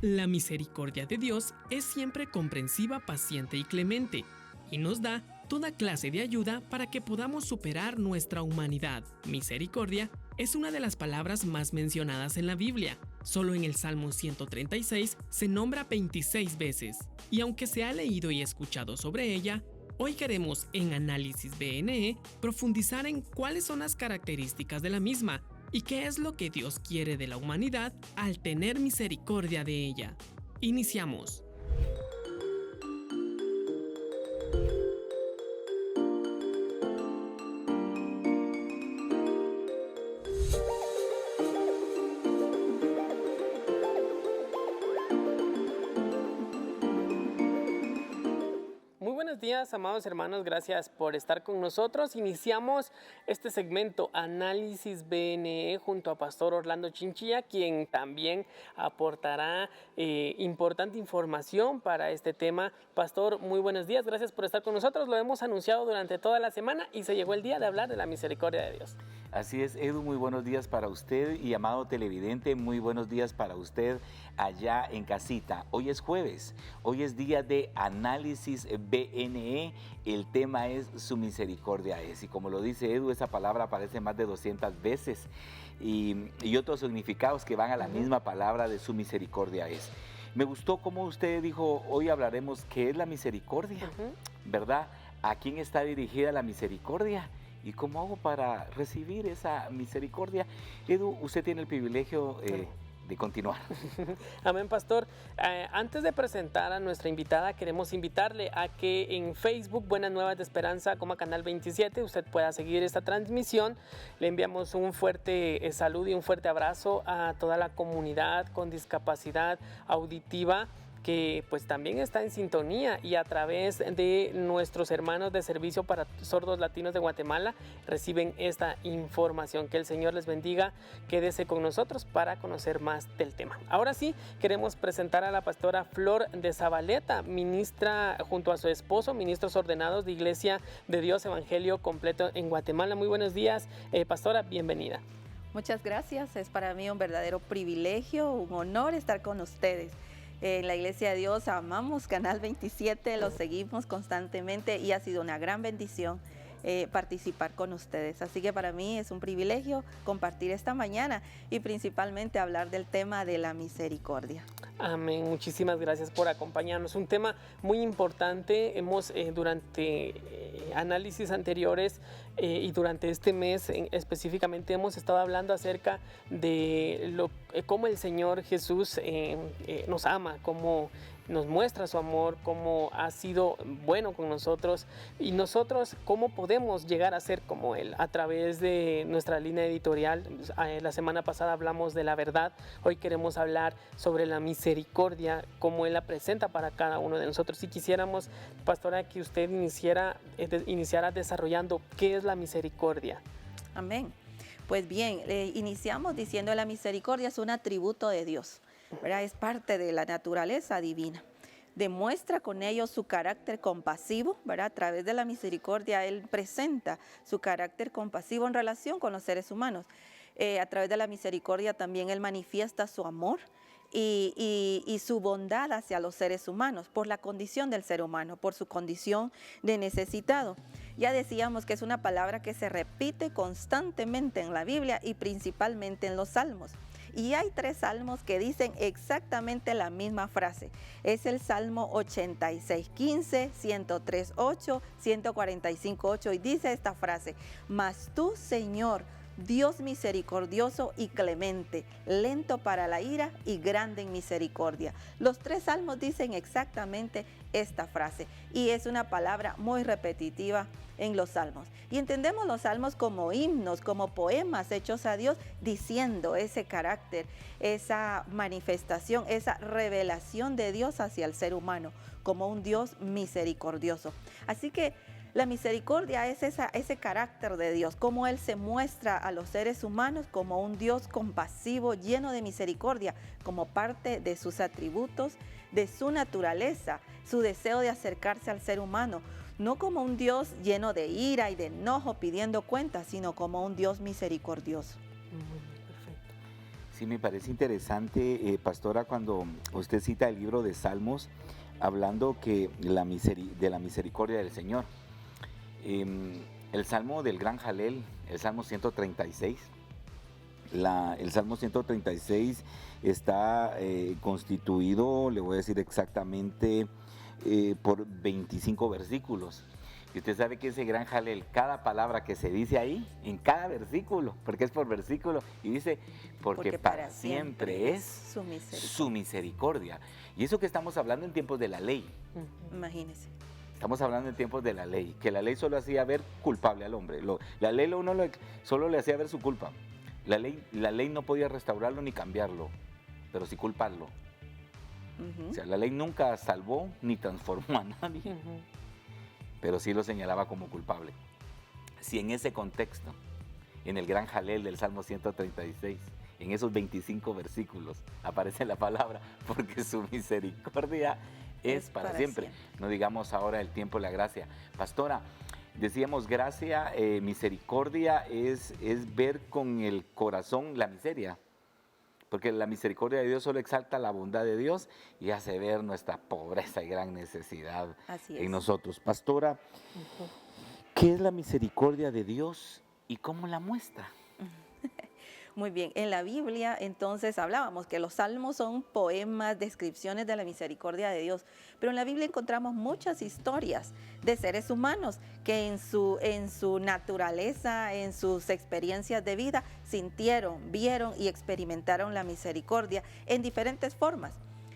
La misericordia de Dios es siempre comprensiva, paciente y clemente, y nos da toda clase de ayuda para que podamos superar nuestra humanidad. Misericordia es una de las palabras más mencionadas en la Biblia. Solo en el Salmo 136 se nombra 26 veces, y aunque se ha leído y escuchado sobre ella, hoy queremos en Análisis BNE profundizar en cuáles son las características de la misma y qué es lo que Dios quiere de la humanidad al tener misericordia de ella. Iniciamos. Buenos días, amados hermanos, gracias por estar con nosotros. Iniciamos este segmento Análisis BNE junto a Pastor Orlando Chinchilla, quien también aportará importante información para este tema. Pastor, muy buenos días, gracias por estar con nosotros. Lo hemos anunciado durante toda la semana y se llegó el día de hablar de la misericordia de Dios. Así es, Edu, muy buenos días para usted y amado televidente, muy buenos días para usted allá en casita. Hoy es jueves, hoy es día de Análisis BNE, el tema es su misericordia es, y como lo dice Edu, esa palabra aparece más de 200 veces y otros significados que van a la misma palabra de su misericordia es. Me gustó cómo usted dijo, hoy hablaremos qué es la misericordia, ¿verdad? ¿A quién está dirigida la misericordia? ¿Y cómo hago para recibir esa misericordia? Edu, usted tiene el privilegio de continuar. Amén, Pastor. Antes de presentar a nuestra invitada, queremos invitarle a que en Facebook, Buenas Nuevas de Esperanza, como Canal 27, usted pueda seguir esta transmisión. Le enviamos un fuerte saludo y un fuerte abrazo a toda la comunidad con discapacidad auditiva, que pues también está en sintonía, y a través de nuestros hermanos de Servicio para Sordos Latinos de Guatemala reciben esta información. Que el Señor les bendiga, quédese con nosotros para conocer más del tema. Ahora sí, queremos presentar a la pastora Flor de Zabaleta, ministra junto a su esposo, ministros ordenados de Iglesia de Dios Evangelio Completo en Guatemala. Muy buenos días, pastora, bienvenida. Muchas gracias, es para mí un verdadero privilegio, un honor estar con ustedes. En la Iglesia de Dios amamos Canal 27, lo seguimos constantemente y ha sido una gran bendición participar con ustedes. Así que para mí es un privilegio compartir esta mañana y principalmente hablar del tema de la misericordia. Amén, muchísimas gracias por acompañarnos. Un tema muy importante. Hemos durante análisis anteriores y durante este mes específicamente hemos estado hablando acerca de cómo el Señor Jesús nos ama, cómo nos muestra su amor, cómo ha sido bueno con nosotros y nosotros cómo podemos llegar a ser como Él a través de nuestra línea editorial. La semana pasada hablamos de la verdad, hoy queremos hablar sobre la misericordia, cómo Él la presenta para cada uno de nosotros. Si quisiéramos, pastora, que usted iniciara desarrollando qué es la misericordia. Amén. Pues bien, iniciamos diciendo que la misericordia es un atributo de Dios, ¿verdad? Es parte de la naturaleza divina. Demuestra con ello su carácter compasivo, ¿verdad? A través de la misericordia Él presenta su carácter compasivo en relación con los seres humanos. A través de la misericordia también Él manifiesta su amor y su bondad hacia los seres humanos, por la condición del ser humano, por su condición de necesitado. Ya decíamos que es una palabra que se repite constantemente en la Biblia y principalmente en los Salmos. Y hay 3 salmos que dicen exactamente la misma frase. Es el Salmo 86:15, 103:8, 145:8 y dice esta frase: mas tú, Señor, Dios misericordioso y clemente, lento para la ira y grande en misericordia. Los 3 salmos dicen exactamente esta frase y es una palabra muy repetitiva en los salmos. Y entendemos los salmos como himnos, como poemas hechos a Dios, diciendo ese carácter, esa manifestación, esa revelación de Dios hacia el ser humano, como un Dios misericordioso. Así que la misericordia es ese carácter de Dios, cómo Él se muestra a los seres humanos como un Dios compasivo, lleno de misericordia, como parte de sus atributos, de su naturaleza, su deseo de acercarse al ser humano, no como un Dios lleno de ira y de enojo pidiendo cuentas, sino como un Dios misericordioso. Perfecto. Sí, me parece interesante, pastora, cuando usted cita el libro de Salmos, hablando que de la misericordia del Señor. El Salmo del Gran Jalel, el Salmo 136, el Salmo 136 está constituido, le voy a decir exactamente, por 25 versículos. Y usted sabe que ese Gran Jalel, cada palabra que se dice ahí, en cada versículo, porque es por versículo, y dice, porque para siempre es su misericordia. Y eso que estamos hablando en tiempos de la ley. Imagínese. Estamos hablando en tiempos de la ley, que la ley solo hacía ver culpable al hombre. La ley solo le hacía ver su culpa. La ley no podía restaurarlo ni cambiarlo, pero sí culparlo. O sea, la ley nunca salvó ni transformó a nadie, pero sí lo señalaba como culpable. Si en ese contexto, en el Gran Jalel del Salmo 136, en esos 25 versículos, aparece la palabra, porque su misericordia es para siempre. No digamos ahora el tiempo y la gracia. Pastora, decíamos gracia, misericordia es ver con el corazón la miseria, porque la misericordia de Dios solo exalta la bondad de Dios y hace ver nuestra pobreza y gran necesidad en nosotros. Pastora, ¿qué es la misericordia de Dios y cómo la muestra? Muy bien, en la Biblia entonces hablábamos que los salmos son poemas, descripciones de la misericordia de Dios, pero en la Biblia encontramos muchas historias de seres humanos que en su naturaleza, en sus experiencias de vida, sintieron, vieron y experimentaron la misericordia en diferentes formas.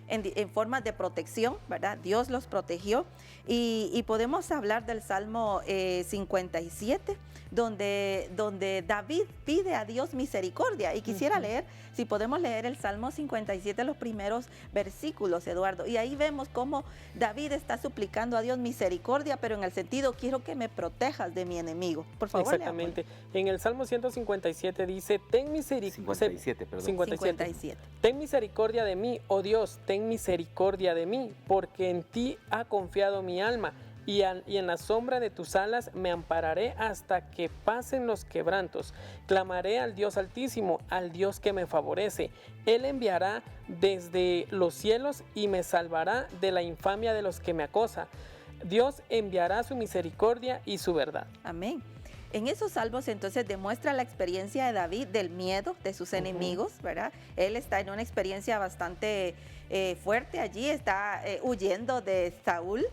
En formas de protección, ¿verdad? Dios los protegió y podemos hablar del Salmo 57, donde David pide a Dios misericordia. Y quisiera leer, si podemos leer el Salmo 57, los primeros versículos, Eduardo. Y ahí vemos cómo David está suplicando a Dios misericordia, pero en el sentido, quiero que me protejas de mi enemigo. Por favor, exactamente. En el Salmo 157 dice, ten misericordia. 57, perdón. 57. Ten misericordia de mí, oh Dios, ten misericordia de mí, porque en ti ha confiado mi alma. Y en la sombra de tus alas me ampararé hasta que pasen los quebrantos. Clamaré al Dios Altísimo, al Dios que me favorece. Él enviará desde los cielos y me salvará de la infamia de los que me acosan. Dios enviará su misericordia y su verdad. Amén. En esos salmos entonces demuestra la experiencia de David del miedo de sus enemigos, ¿verdad? Él está en una experiencia bastante fuerte allí, está huyendo de Saúl,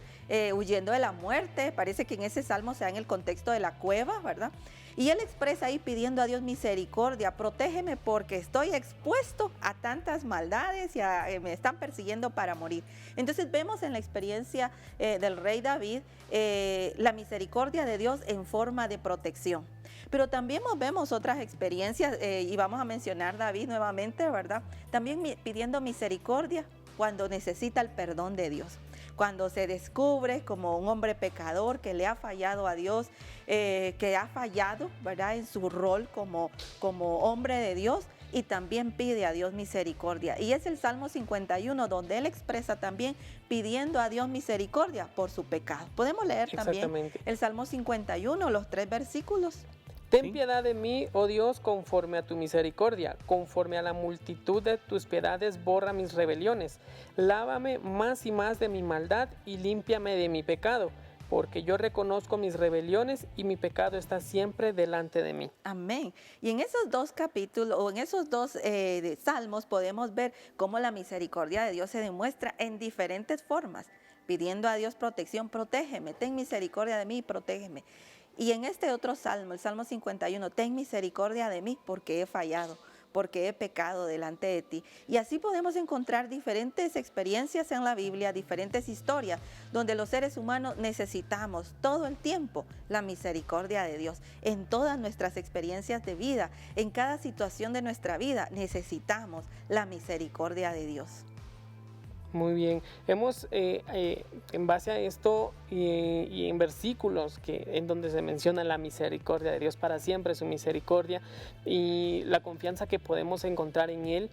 huyendo de la muerte. Parece que en ese salmo se da en el contexto de la cueva, ¿verdad? Y él expresa ahí pidiendo a Dios misericordia, protégeme porque estoy expuesto a tantas maldades y me están persiguiendo para morir. Entonces vemos en la experiencia del rey David la misericordia de Dios en forma de protección. Pero también vemos otras experiencias y vamos a mencionar David nuevamente, ¿verdad? También pidiendo misericordia cuando necesita el perdón de Dios. Cuando se descubre como un hombre pecador que le ha fallado a Dios, que ha fallado, ¿verdad?, en su rol como hombre de Dios, y también pide a Dios misericordia. Y es el Salmo 51 donde él expresa también pidiendo a Dios misericordia por su pecado. Podemos leer también el Salmo 51, los 3 versículos. Ten piedad de mí, oh Dios, conforme a tu misericordia, conforme a la multitud de tus piedades, borra mis rebeliones. Lávame más y más de mi maldad y límpiame de mi pecado, porque yo reconozco mis rebeliones y mi pecado está siempre delante de mí. Amén. Y en esos dos capítulos, o en esos dos salmos, podemos ver cómo la misericordia de Dios se demuestra en diferentes formas, pidiendo a Dios protección, protégeme, ten misericordia de mí y protégeme. Y en este otro salmo, el Salmo 51, ten misericordia de mí porque he fallado, porque he pecado delante de ti. Y así podemos encontrar diferentes experiencias en la Biblia, diferentes historias, donde los seres humanos necesitamos todo el tiempo la misericordia de Dios. En todas nuestras experiencias de vida, en cada situación de nuestra vida, necesitamos la misericordia de Dios. Muy bien, hemos en base a esto y en versículos en donde se menciona la misericordia de Dios para siempre, su misericordia y la confianza que podemos encontrar en Él,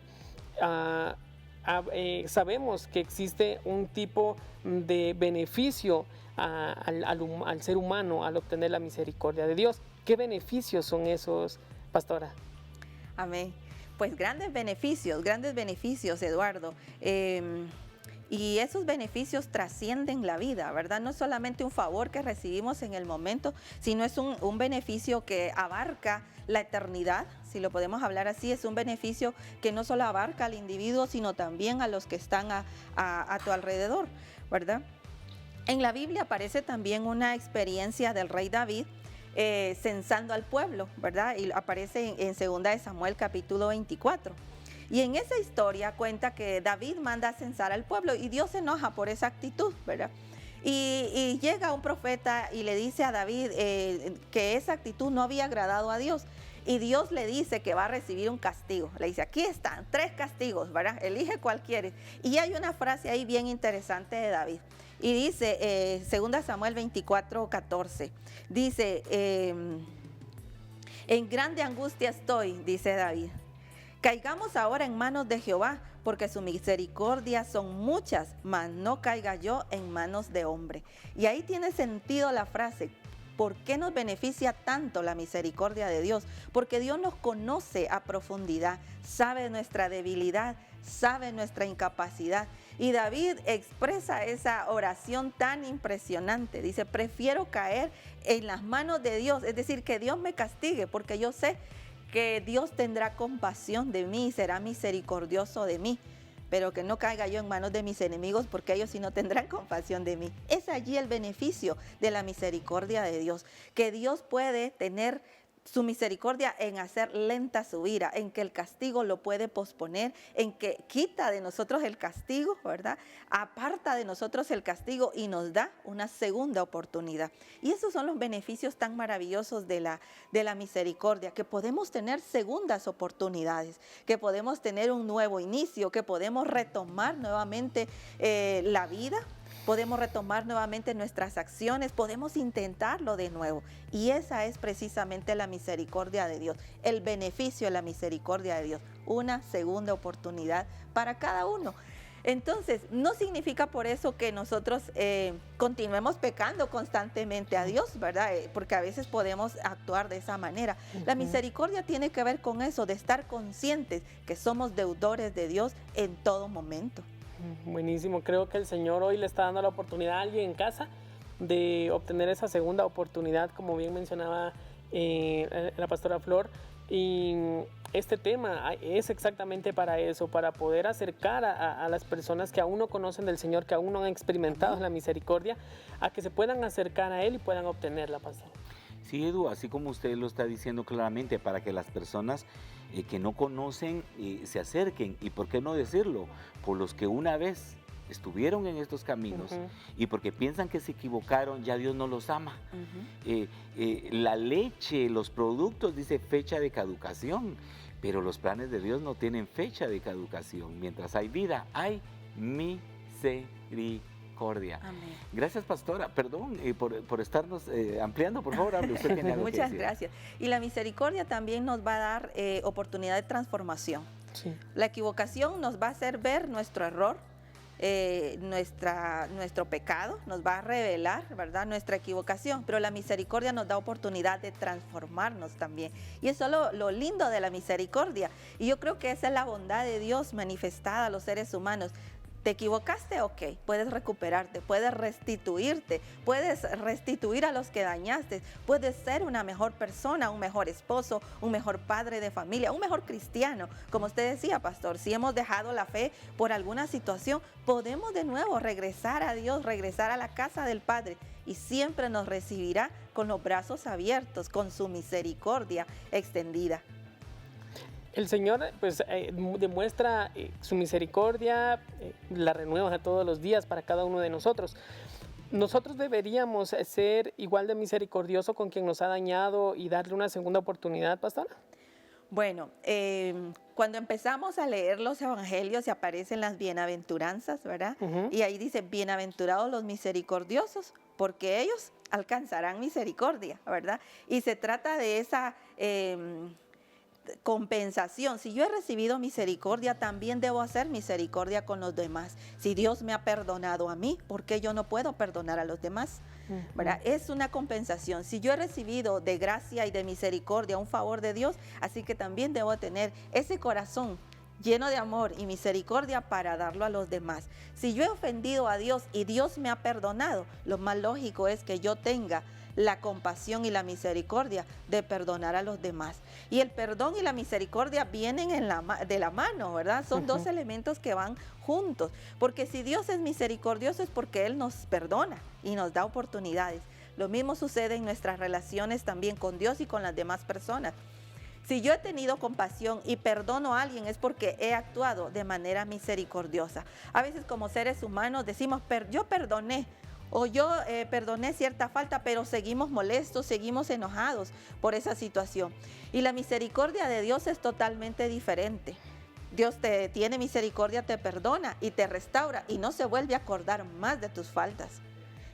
sabemos que existe un tipo de beneficio al ser humano al obtener la misericordia de Dios. ¿Qué beneficios son esos, pastora? Amén. pues grandes beneficios, Eduardo. Y esos beneficios trascienden la vida, ¿verdad? No es solamente un favor que recibimos en el momento, sino es un beneficio que abarca la eternidad, si lo podemos hablar así. Es un beneficio que no solo abarca al individuo, sino también a los que están a tu alrededor, ¿verdad? En la Biblia aparece también una experiencia del rey David censando al pueblo, ¿verdad? Y aparece en 2 de Samuel capítulo 24. Y en esa historia cuenta que David manda a censar al pueblo y Dios se enoja por esa actitud, ¿verdad? Y llega un profeta y le dice a David que esa actitud no había agradado a Dios. Y Dios le dice que va a recibir un castigo. Le dice, aquí están 3 castigos, ¿verdad? Elige cuál quieres. Y hay una frase ahí bien interesante de David. Y dice, 2 Samuel 24, 14, dice, en grande angustia estoy, dice David. Caigamos ahora en manos de Jehová, porque sus misericordias son muchas, mas no caiga yo en manos de hombre. Y ahí tiene sentido la frase. ¿Por qué nos beneficia tanto la misericordia de Dios? Porque Dios nos conoce a profundidad, sabe nuestra debilidad, sabe nuestra incapacidad. Y David expresa esa oración tan impresionante. Dice, prefiero caer en las manos de Dios, es decir, que Dios me castigue, porque yo sé que Dios tendrá compasión de mí y será misericordioso de mí, pero que no caiga yo en manos de mis enemigos, porque ellos sí no tendrán compasión de mí. Es allí el beneficio de la misericordia de Dios, que Dios puede tener su misericordia en hacer lenta su ira, en que el castigo lo puede posponer, en que quita de nosotros el castigo, ¿verdad? Aparta de nosotros el castigo y nos da una segunda oportunidad. Y esos son los beneficios tan maravillosos de la misericordia, que podemos tener segundas oportunidades, que podemos tener un nuevo inicio, que podemos retomar nuevamente la vida. Podemos retomar nuevamente nuestras acciones, podemos intentarlo de nuevo. Y esa es precisamente la misericordia de Dios, el beneficio de la misericordia de Dios, una segunda oportunidad para cada uno. Entonces, no significa por eso que nosotros continuemos pecando constantemente a Dios, ¿verdad? Porque a veces podemos actuar de esa manera. La misericordia tiene que ver con eso, de estar conscientes que somos deudores de Dios en todo momento. Buenísimo, creo que el Señor hoy le está dando la oportunidad a alguien en casa de obtener esa segunda oportunidad, como bien mencionaba la pastora Flor. Y este tema es exactamente para eso, para poder acercar a las personas que aún no conocen del Señor, que aún no han experimentado la misericordia, a que se puedan acercar a Él y puedan obtenerla, pastor. Sí, Edu, así como usted lo está diciendo claramente, para que las personas que no conocen se acerquen. ¿Y por qué no decirlo? Por los que una vez estuvieron en estos caminos y porque piensan que se equivocaron, ya Dios no los ama. La leche, los productos, dice fecha de caducación, pero los planes de Dios no tienen fecha de caducación. Mientras hay vida, hay misericordia. Amén. Gracias, pastora. Perdón por estarnos ampliando. Por favor, hable. Usted tiene algo que Muchas decir. gracias. Y la misericordia también nos va a dar oportunidad de transformación. Sí. La equivocación nos va a hacer ver nuestro error, nuestro pecado, nos va a revelar, ¿verdad?, nuestra equivocación, pero la misericordia nos da oportunidad de transformarnos también. Y eso es lo lindo de la misericordia. Y yo creo que esa es la bondad de Dios manifestada a los seres humanos. ¿Te equivocaste? Ok, puedes recuperarte, puedes restituirte, puedes restituir a los que dañaste, puedes ser una mejor persona, un mejor esposo, un mejor padre de familia, un mejor cristiano. Como usted decía, pastor, si hemos dejado la fe por alguna situación, podemos de nuevo regresar a Dios, regresar a la casa del Padre, y siempre nos recibirá con los brazos abiertos, con su misericordia extendida. El Señor pues demuestra su misericordia, la renueva todos los días para cada uno de nosotros. Nosotros deberíamos ser igual de misericordioso con quien nos ha dañado y darle una segunda oportunidad, pastora. Bueno, cuando empezamos a leer los evangelios y aparecen las bienaventuranzas, ¿verdad? Y ahí dice, bienaventurados los misericordiosos, porque ellos alcanzarán misericordia, ¿verdad? Y se trata de esa compensación. Si yo he recibido misericordia, también debo hacer misericordia con los demás. Si Dios me ha perdonado a mí, ¿por qué yo no puedo perdonar a los demás? ¿Verdad? Es una compensación. Si yo he recibido de gracia y de misericordia un favor de Dios, así que también debo tener ese corazón lleno de amor y misericordia para darlo a los demás. Si yo he ofendido a Dios y Dios me ha perdonado, lo más lógico es que yo tenga la compasión y la misericordia de perdonar a los demás. Y el perdón y la misericordia vienen de la mano, ¿verdad? Son dos elementos que van juntos. Porque si Dios es misericordioso es porque Él nos perdona y nos da oportunidades. Lo mismo sucede en nuestras relaciones también con Dios y con las demás personas. Si yo he tenido compasión y perdono a alguien es porque he actuado de manera misericordiosa. A veces como seres humanos decimos, yo perdoné, o yo perdoné cierta falta, pero seguimos molestos, seguimos enojados por esa situación. Y la misericordia de Dios es totalmente diferente. Dios te tiene misericordia, te perdona y te restaura y no se vuelve a acordar más de tus faltas.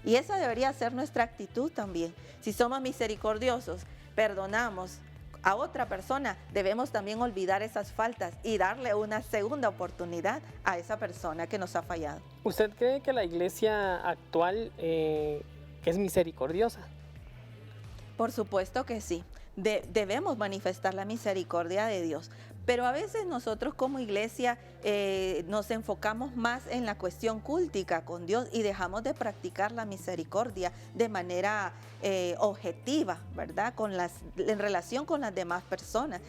Y esa debería ser nuestra actitud también. Si somos misericordiosos, perdonamos a otra persona, debemos también olvidar esas faltas y darle una segunda oportunidad a esa persona que nos ha fallado. ¿Usted cree que la iglesia actual es misericordiosa? Por supuesto que sí. Debemos manifestar la misericordia de Dios, pero a veces nosotros como iglesia nos enfocamos más en la cuestión cúltica con Dios y dejamos de practicar la misericordia de manera objetiva, ¿verdad? En relación con las demás personas.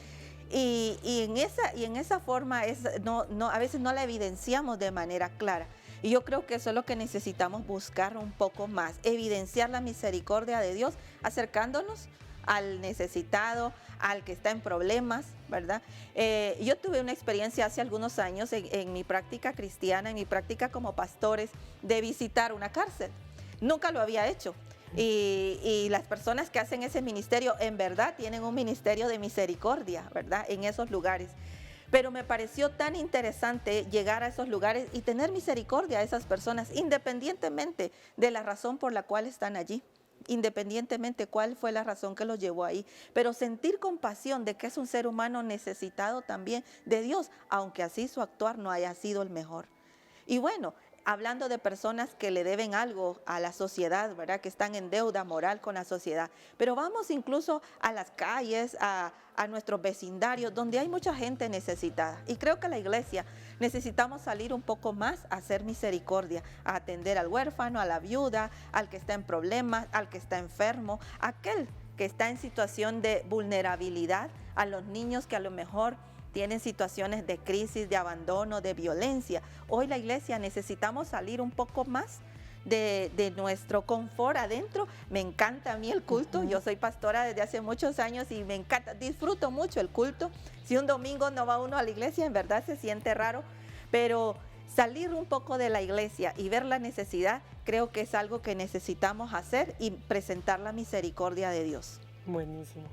Y en esa forma a veces no la evidenciamos de manera clara. Y yo creo que eso es lo que necesitamos buscar un poco más, evidenciar la misericordia de Dios, acercándonos al necesitado, al que está en problemas, ¿verdad? Yo tuve una experiencia hace algunos años en mi práctica cristiana, en mi práctica como pastores, de visitar una cárcel. Nunca lo había hecho. Y las personas que hacen ese ministerio en verdad tienen un ministerio de misericordia, ¿verdad? En esos lugares. Pero me pareció tan interesante llegar a esos lugares y tener misericordia a esas personas, independientemente de la razón por la cual están allí. Independientemente cuál fue la razón que los llevó ahí, pero sentir compasión de que es un ser humano necesitado también de Dios, aunque así su actuar no haya sido el mejor. Y bueno, hablando de personas que le deben algo a la sociedad, ¿verdad? Que están en deuda moral con la sociedad, pero vamos incluso a las calles, a nuestros vecindarios, donde hay mucha gente necesitada. Y creo que la iglesia necesitamos salir un poco más a hacer misericordia, a atender al huérfano, a la viuda, al que está en problemas, al que está enfermo, aquel que está en situación de vulnerabilidad, a los niños que a lo mejor tienen situaciones de crisis, de abandono, de violencia. Hoy la iglesia necesitamos salir un poco más de nuestro confort adentro. Me encanta a mí el culto, yo soy pastora desde hace muchos años y me encanta, disfruto mucho el culto. Si un domingo no va uno a la iglesia, en verdad se siente raro, pero salir un poco de la iglesia y ver la necesidad, creo que es algo que necesitamos hacer y presentar la misericordia de Dios. Buenísimo.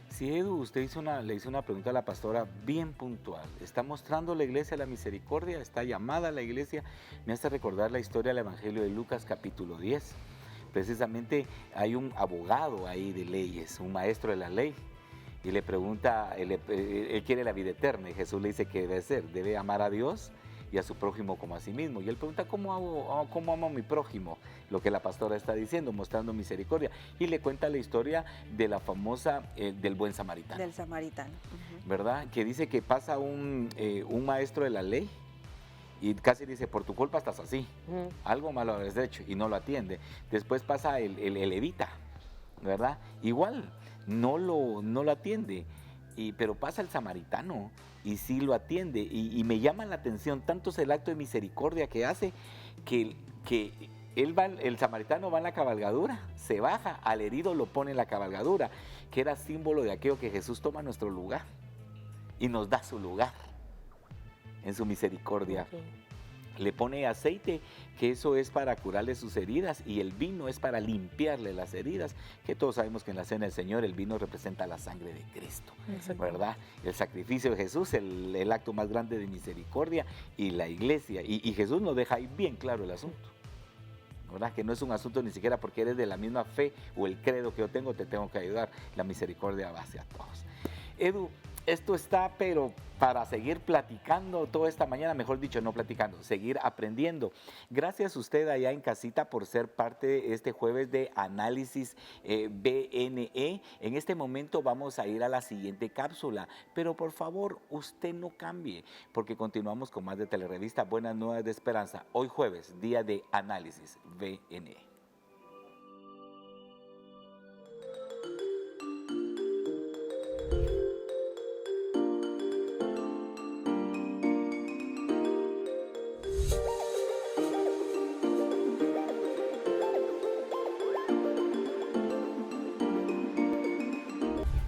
Sí, Edu, usted le hizo una pregunta a la pastora bien puntual. ¿Está mostrando la iglesia la misericordia? ¿Está llamada a la iglesia? Me hace recordar la historia del Evangelio de Lucas capítulo 10. Precisamente hay un abogado ahí de leyes, un maestro de la ley, y le pregunta, él quiere la vida eterna, y Jesús le dice que debe ser, debe amar a Dios y a su prójimo como a sí mismo. Y él pregunta, ¿cómo amo a mi prójimo? Lo que la pastora está diciendo, mostrando misericordia. Y le cuenta la historia de la famosa, del buen samaritano. Del samaritano. ¿Verdad? Que dice que pasa un maestro de la ley y casi dice, por tu culpa estás así. Algo malo habrás hecho, y no lo atiende. Después pasa el levita, ¿verdad? Igual, no lo atiende. Pero pasa el samaritano y sí lo atiende, y me llama la atención, tanto es el acto de misericordia que hace, que el samaritano va en la cabalgadura, se baja, al herido lo pone en la cabalgadura, que era símbolo de aquello que Jesús toma nuestro lugar y nos da su lugar en su misericordia. Okay. Le pone aceite, que eso es para curarle sus heridas, y el vino es para limpiarle las heridas, que todos sabemos que en la cena del Señor el vino representa la sangre de Cristo, ¿verdad? El sacrificio de Jesús, el acto más grande de misericordia, y la iglesia, y Jesús nos deja ahí bien claro el asunto, ¿verdad? Que no es un asunto ni siquiera porque eres de la misma fe o el credo que yo tengo, te tengo que ayudar. La misericordia va hacia todos. Edu, Esto está, pero para seguir platicando toda esta mañana, mejor dicho, no platicando, seguir aprendiendo. Gracias a usted allá en casita por ser parte de este jueves de Análisis BNE. En este momento vamos a ir a la siguiente cápsula, pero por favor, usted no cambie, porque continuamos con más de Telerevista Buenas Nuevas de Esperanza. Hoy jueves, día de Análisis BNE.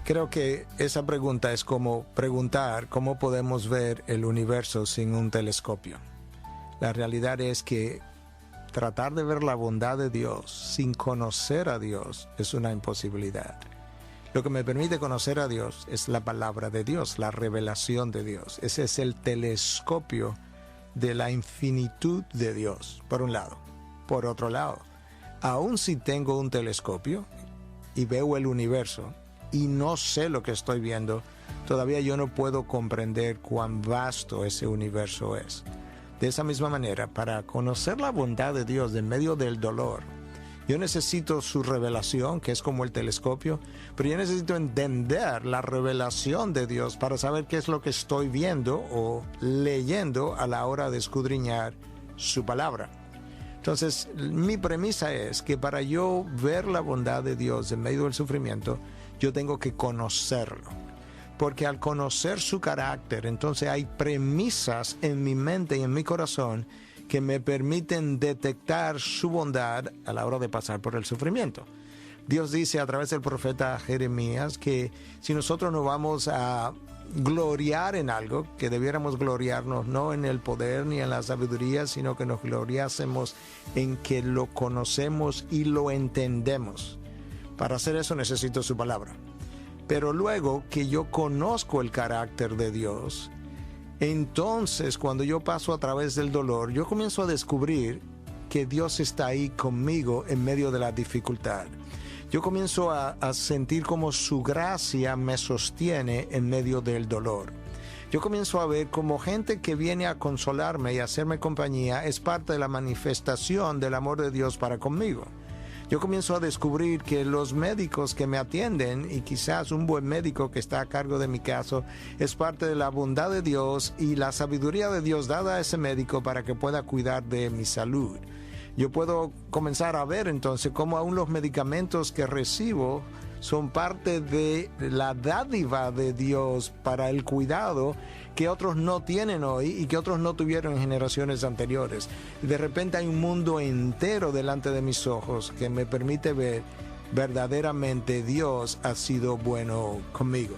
Creo que esa pregunta es como preguntar cómo podemos ver el universo sin un telescopio. La realidad es que tratar de ver la bondad de Dios sin conocer a Dios es una imposibilidad. Lo que me permite conocer a Dios es la palabra de Dios, la revelación de Dios. Ese es el telescopio de la infinitud de Dios, por un lado. Por otro lado, aun si tengo un telescopio y veo el universo, y no sé lo que estoy viendo, todavía yo no puedo comprender cuán vasto ese universo es. De esa misma manera, para conocer la bondad de Dios en medio del dolor, yo necesito su revelación, que es como el telescopio, pero yo necesito entender la revelación de Dios para saber qué es lo que estoy viendo o leyendo a la hora de escudriñar su palabra. Entonces, mi premisa es que para yo ver la bondad de Dios en medio del sufrimiento, yo tengo que conocerlo, porque al conocer su carácter, entonces hay premisas en mi mente y en mi corazón que me permiten detectar su bondad a la hora de pasar por el sufrimiento. Dios dice a través del profeta Jeremías que si nosotros nos vamos a gloriar en algo, que debiéramos gloriarnos no en el poder ni en la sabiduría, sino que nos gloriásemos en que lo conocemos y lo entendemos. Para hacer eso necesito su palabra. Pero luego que yo conozco el carácter de Dios, entonces cuando yo paso a través del dolor, yo comienzo a descubrir que Dios está ahí conmigo en medio de la dificultad. Yo comienzo a sentir como su gracia me sostiene en medio del dolor. Yo comienzo a ver como gente que viene a consolarme y a hacerme compañía es parte de la manifestación del amor de Dios para conmigo. Yo comienzo a descubrir que los médicos que me atienden, y quizás un buen médico que está a cargo de mi caso, es parte de la bondad de Dios y la sabiduría de Dios dada a ese médico para que pueda cuidar de mi salud. Yo puedo comenzar a ver entonces cómo aún los medicamentos que recibo son parte de la dádiva de Dios para el cuidado que otros no tienen hoy y que otros no tuvieron en generaciones anteriores. De repente hay un mundo entero delante de mis ojos que me permite ver verdaderamente Dios ha sido bueno conmigo.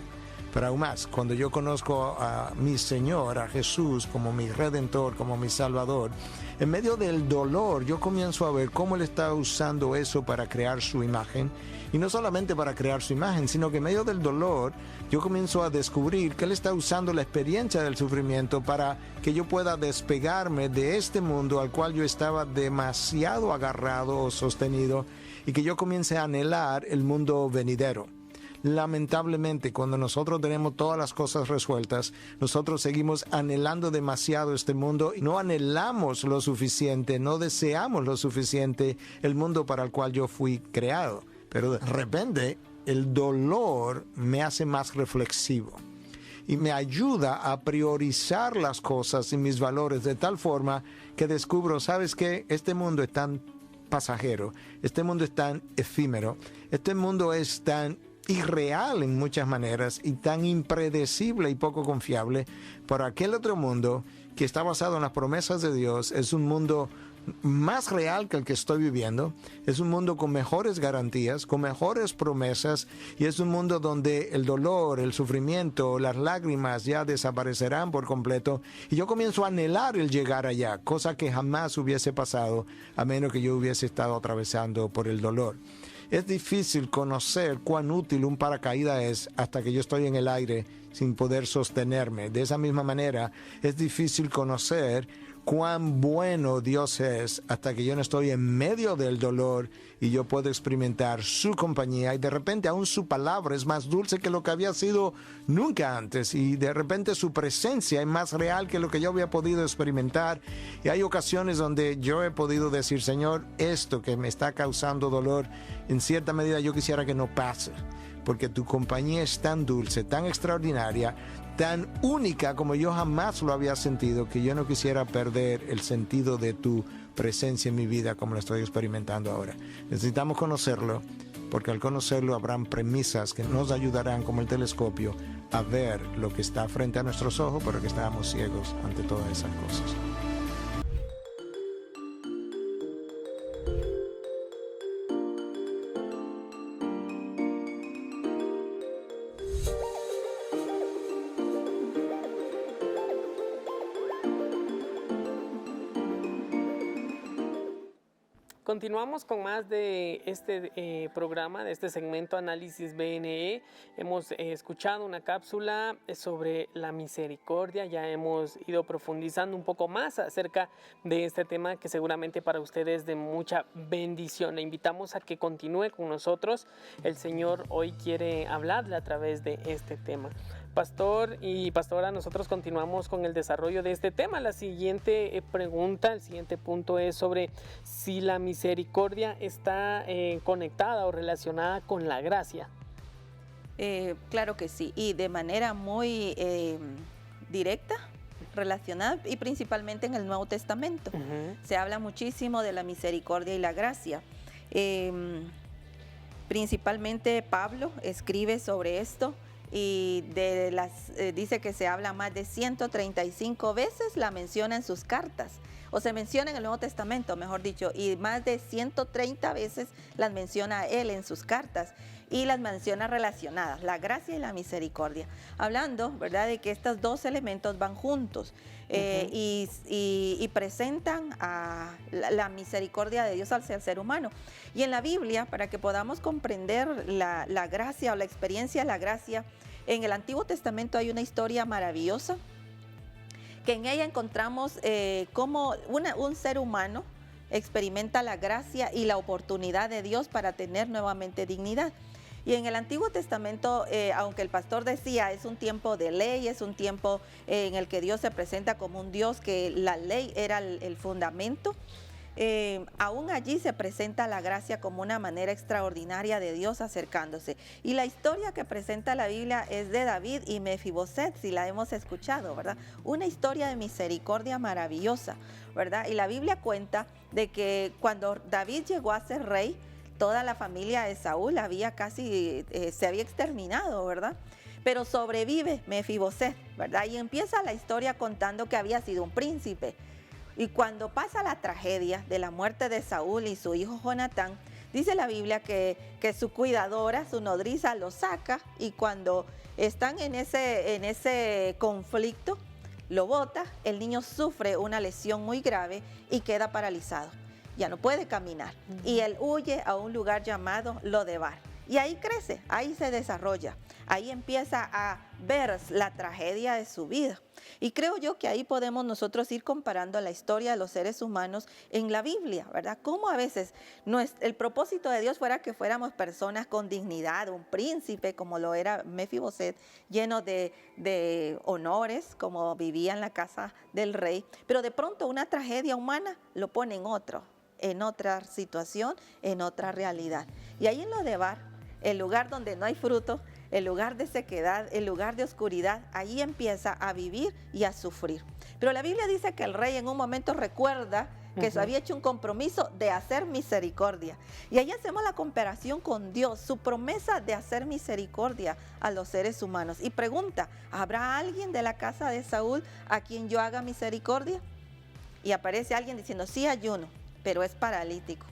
Pero aún más, cuando yo conozco a mi Señor, a Jesús como mi Redentor, como mi Salvador, en medio del dolor yo comienzo a ver cómo Él está usando eso para crear su imagen. Y no solamente para crear su imagen, sino que en medio del dolor yo comienzo a descubrir que Él está usando la experiencia del sufrimiento para que yo pueda despegarme de este mundo al cual yo estaba demasiado agarrado o sostenido y que yo comience a anhelar el mundo venidero. Lamentablemente, cuando nosotros tenemos todas las cosas resueltas, nosotros seguimos anhelando demasiado este mundo y no anhelamos lo suficiente, no deseamos lo suficiente el mundo para el cual yo fui creado. Pero de repente el dolor me hace más reflexivo y me ayuda a priorizar las cosas y mis valores de tal forma que descubro, ¿sabes qué? Este mundo es tan pasajero, este mundo es tan efímero, este mundo es tan irreal en muchas maneras y tan impredecible y poco confiable. Por aquel otro mundo que está basado en las promesas de Dios es un mundo más real que el que estoy viviendo, es un mundo con mejores garantías, con mejores promesas, y es un mundo donde el dolor, el sufrimiento, las lágrimas ya desaparecerán por completo, y yo comienzo a anhelar el llegar allá, cosa que jamás hubiese pasado a menos que yo hubiese estado atravesando por el dolor. Es difícil conocer cuán útil un paracaídas es hasta que yo estoy en el aire sin poder sostenerme. De esa misma manera, es difícil conocer cuán bueno Dios es hasta que yo no estoy en medio del dolor y yo puedo experimentar su compañía y de repente aún su palabra es más dulce que lo que había sido nunca antes y de repente su presencia es más real que lo que yo había podido experimentar y hay ocasiones donde yo he podido decir, Señor, esto que me está causando dolor, en cierta medida yo quisiera que no pase, porque tu compañía es tan dulce, tan extraordinaria, tan única como yo jamás lo había sentido, que yo no quisiera perder el sentido de tu presencia en mi vida como lo estoy experimentando ahora. Necesitamos conocerlo, porque al conocerlo habrán premisas que nos ayudarán como el telescopio a ver lo que está frente a nuestros ojos, pero que estábamos ciegos ante todas esas cosas. Continuamos con más de este programa, de este segmento Análisis BNE. Hemos escuchado una cápsula sobre la misericordia, ya hemos ido profundizando un poco más acerca de este tema que seguramente para ustedes es de mucha bendición. Le invitamos a que continúe con nosotros. El Señor hoy quiere hablarle a través de este tema. Pastor y pastora, nosotros continuamos con el desarrollo de este tema. La siguiente pregunta, el siguiente punto es sobre si la misericordia está conectada o relacionada con la gracia. Claro que sí, y de manera muy directa, relacionada, y principalmente en el Nuevo Testamento. Se habla muchísimo de la misericordia y la gracia. Principalmente Pablo escribe sobre esto. Y dice que se habla más de 135 veces, la menciona en sus cartas, o se menciona en el Nuevo Testamento, mejor dicho, y más de 130 veces las menciona él en sus cartas y las menciona relacionadas, la gracia y la misericordia, hablando, ¿verdad?, de que estos dos elementos van juntos y presentan a la misericordia de Dios al ser humano. Y en la Biblia, para que podamos comprender la gracia o la experiencia de la gracia, en el Antiguo Testamento hay una historia maravillosa, que en ella encontramos cómo un ser humano experimenta la gracia y la oportunidad de Dios para tener nuevamente dignidad. Y en el Antiguo Testamento, aunque el pastor decía, es un tiempo de ley, es un tiempo en el que Dios se presenta como un Dios, que la ley era el fundamento, aún allí se presenta la gracia como una manera extraordinaria de Dios acercándose. Y la historia que presenta la Biblia es de David y Mefiboset, si la hemos escuchado, ¿verdad? Una historia de misericordia maravillosa, ¿verdad? Y la Biblia cuenta de que cuando David llegó a ser rey, toda la familia de Saúl había casi, se había exterminado, ¿verdad? Pero sobrevive Mefiboset, ¿verdad? Y empieza la historia contando que había sido un príncipe. Y cuando pasa la tragedia de la muerte de Saúl y su hijo Jonatán, dice la Biblia que su cuidadora, su nodriza, lo saca, y cuando están en ese conflicto, lo bota, el niño sufre una lesión muy grave y queda paralizado. Ya no puede caminar. Y él huye a un lugar llamado Lodebar. Y ahí crece, ahí se desarrolla, ahí empieza a ver la tragedia de su vida. Y creo yo que ahí podemos nosotros ir comparando la historia de los seres humanos en la Biblia, ¿verdad? Cómo a veces el propósito de Dios fuera que fuéramos personas con dignidad, un príncipe como lo era Mefiboset, lleno de honores, como vivía en la casa del rey, pero de pronto una tragedia humana lo pone en otra situación, en otra realidad. Y ahí en Lodebar, el lugar donde no hay fruto, el lugar de sequedad, el lugar de oscuridad, ahí empieza a vivir y a sufrir. Pero la Biblia dice que el rey en un momento recuerda que se había hecho un compromiso de hacer misericordia. Y ahí hacemos la comparación con Dios, su promesa de hacer misericordia a los seres humanos. Y pregunta, ¿habrá alguien de la casa de Saúl a quien yo haga misericordia? Y aparece alguien diciendo, sí hay uno, pero es paralítico.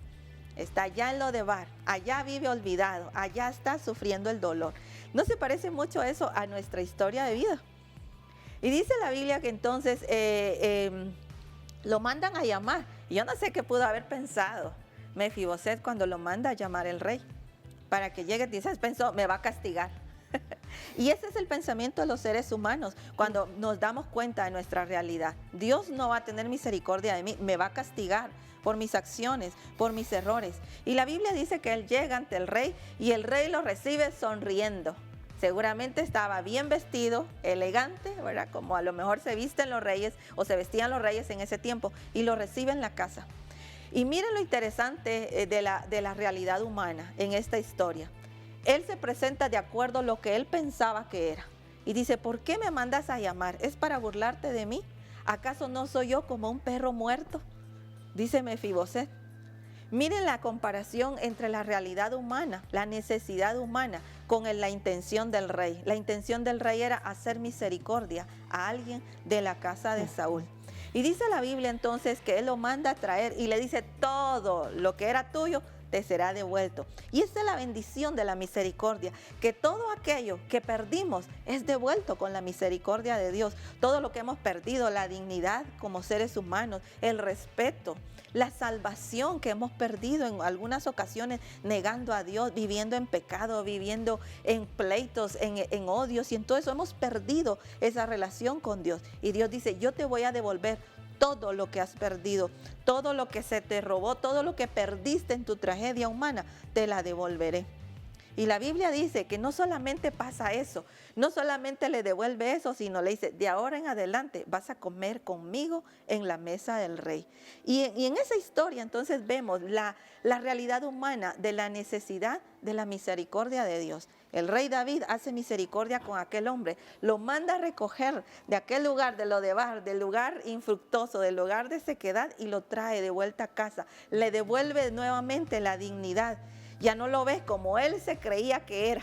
Está allá en Lodebar, allá vive olvidado, allá está sufriendo el dolor. ¿No se parece mucho eso a nuestra historia de vida? Y dice la Biblia que entonces lo mandan a llamar. Y yo no sé qué pudo haber pensado Mefiboset cuando lo manda a llamar el rey. Para que llegue, quizás pensó, me va a castigar. Y ese es el pensamiento de los seres humanos cuando nos damos cuenta de nuestra realidad. Dios no va a tener misericordia de mí, me va a castigar por mis acciones, por mis errores. Y la Biblia dice que él llega ante el rey y el rey lo recibe sonriendo. Seguramente estaba bien vestido, elegante, ¿verdad? Como a lo mejor se visten los reyes o se vestían los reyes en ese tiempo, y lo recibe en la casa. Y miren lo interesante de la realidad humana en esta historia. Él se presenta de acuerdo a lo que él pensaba que era. Y dice, ¿por qué me mandas a llamar? ¿Es para burlarte de mí? ¿Acaso no soy yo como un perro muerto? Dice Mefiboset. Miren la comparación entre la realidad humana, la necesidad humana, con la intención del rey. La intención del rey era hacer misericordia a alguien de la casa de Saúl. Y dice la Biblia entonces que él lo manda a traer y le dice, todo lo que era tuyo te será devuelto. Y esa es la bendición de la misericordia, que todo aquello que perdimos es devuelto con la misericordia de Dios. Todo lo que hemos perdido, la dignidad como seres humanos, el respeto, la salvación que hemos perdido en algunas ocasiones negando a Dios, viviendo en pecado, viviendo en pleitos, en odios, y en todo eso hemos perdido esa relación con Dios. Y Dios dice, yo te voy a devolver todo lo que has perdido, todo lo que se te robó, todo lo que perdiste en tu tragedia humana, te la devolveré. Y la Biblia dice que no solamente pasa eso, no solamente le devuelve eso, sino le dice, de ahora en adelante vas a comer conmigo en la mesa del rey. Y en esa historia entonces vemos la realidad humana de la necesidad de la misericordia de Dios. El rey David hace misericordia con aquel hombre, lo manda a recoger de aquel lugar de Lodebar, del lugar infructuoso, del lugar de sequedad, y lo trae de vuelta a casa. Le devuelve nuevamente la dignidad. Ya no lo ves como él se creía que era.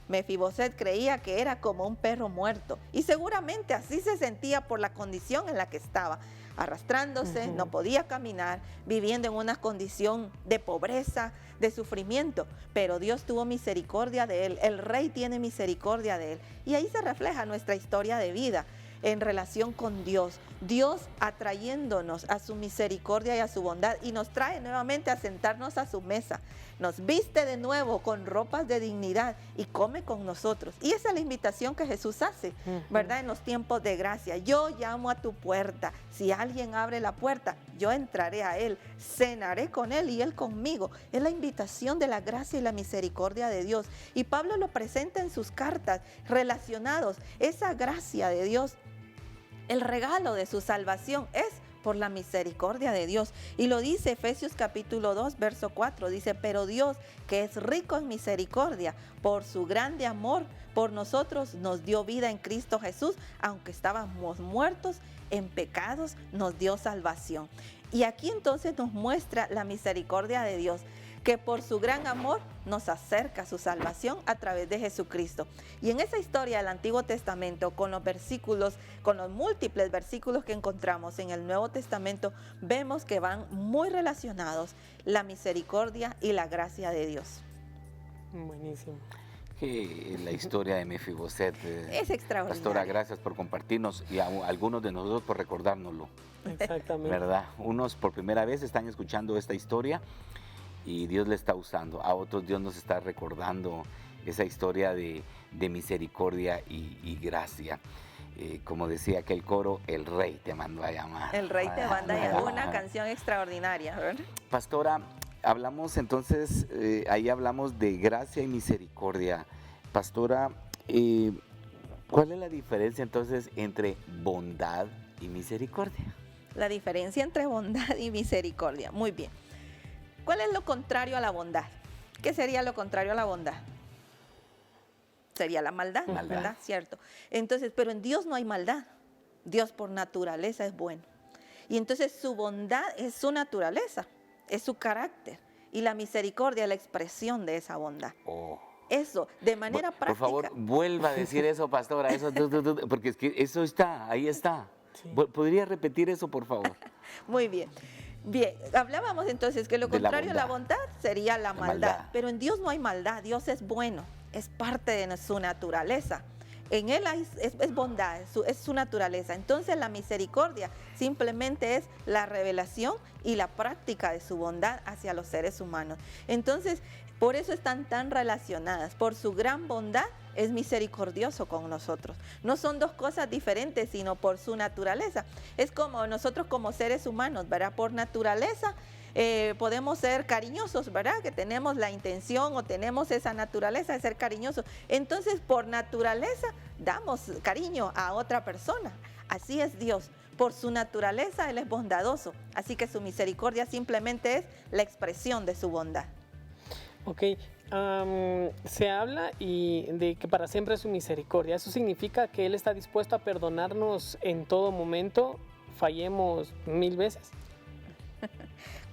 Mefiboset creía que era como un perro muerto. Y seguramente así se sentía por la condición en la que estaba. Arrastrándose, no podía caminar, viviendo en una condición de pobreza, de sufrimiento. Pero Dios tuvo misericordia de él. El rey tiene misericordia de él. Y ahí se refleja nuestra historia de vida en relación con Dios. Dios atrayéndonos a su misericordia y a su bondad, y nos trae nuevamente a sentarnos a su mesa. Nos viste de nuevo con ropas de dignidad y come con nosotros. Y esa es la invitación que Jesús hace, ¿verdad? En los tiempos de gracia. Yo llamo a tu puerta. Si alguien abre la puerta, yo entraré a él, cenaré con él y él conmigo. Es la invitación de la gracia y la misericordia de Dios. Y Pablo lo presenta en sus cartas relacionados. Esa gracia de Dios, el regalo de su salvación es por la misericordia de Dios. Y lo dice Efesios capítulo 2, verso 4. Dice, pero Dios, que es rico en misericordia, por su grande amor por nosotros, nos dio vida en Cristo Jesús, aunque estábamos muertos en pecados, nos dio salvación. Y aquí entonces nos muestra la misericordia de Dios, que por su gran amor nos acerca a su salvación a través de Jesucristo. Y en esa historia del Antiguo Testamento, con los versículos, con los múltiples versículos que encontramos en el Nuevo Testamento, vemos que van muy relacionados la misericordia y la gracia de Dios. Buenísimo. Que la historia de Mefiboset. Es extraordinaria. Pastora, gracias por compartirnos, y a algunos de nosotros por recordárnoslo. Exactamente. ¿Verdad? Unos por primera vez están escuchando esta historia y Dios le está usando. A otros Dios nos está recordando esa historia de misericordia y gracia. Como decía aquel coro, el rey te mandó a llamar. El rey te manda a llamar. Una canción extraordinaria, ¿verdad? Pastora, hablamos entonces, ahí hablamos de gracia y misericordia. Pastora, ¿cuál es la diferencia entonces entre bondad y misericordia? La diferencia entre bondad y misericordia. Muy bien. ¿Cuál es lo contrario a la bondad? ¿Qué sería lo contrario a la bondad? Sería la maldad, ¿verdad? Cierto. Entonces, pero en Dios no hay maldad. Dios por naturaleza es bueno. Y entonces su bondad es su naturaleza, es su carácter. Y la misericordia es la expresión de esa bondad. Oh. Eso, de manera práctica. Por favor, vuelva a decir eso, pastora, eso, porque es que eso está, ahí está. Sí. ¿Podría repetir eso, por favor? Muy bien. Bien, hablábamos entonces que lo contrario a la bondad sería la maldad. Pero en Dios no hay maldad, Dios es bueno, es parte de su naturaleza. En Él es bondad, es su naturaleza. Entonces la misericordia simplemente es la revelación y la práctica de su bondad hacia los seres humanos. Entonces Por eso están tan relacionadas. Por su gran bondad es misericordioso con nosotros. No son dos cosas diferentes, sino por su naturaleza. Es como nosotros como seres humanos, ¿verdad? Por naturaleza podemos ser cariñosos, ¿verdad? Que tenemos la intención o tenemos esa naturaleza de ser cariñosos. Entonces, por naturaleza, damos cariño a otra persona. Así es Dios. Por su naturaleza, Él es bondadoso. Así que su misericordia simplemente es la expresión de su bondad. Ok, se habla de que para siempre es su misericordia. Eso significa que Él está dispuesto a perdonarnos en todo momento, fallemos 1000 veces.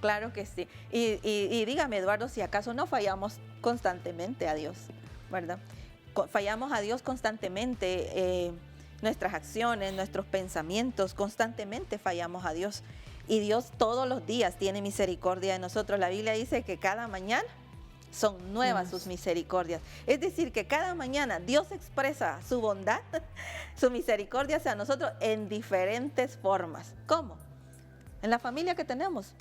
Claro que sí. Y dígame, Eduardo, si acaso no fallamos constantemente a Dios, ¿verdad? Fallamos a Dios constantemente, nuestras acciones, nuestros pensamientos, constantemente fallamos a Dios. Y Dios todos los días tiene misericordia de nosotros. La Biblia dice que cada mañana son nuevas sus misericordias. Es decir, que cada mañana Dios expresa su bondad, su misericordia hacia nosotros en diferentes formas. ¿Cómo? En la familia que tenemos.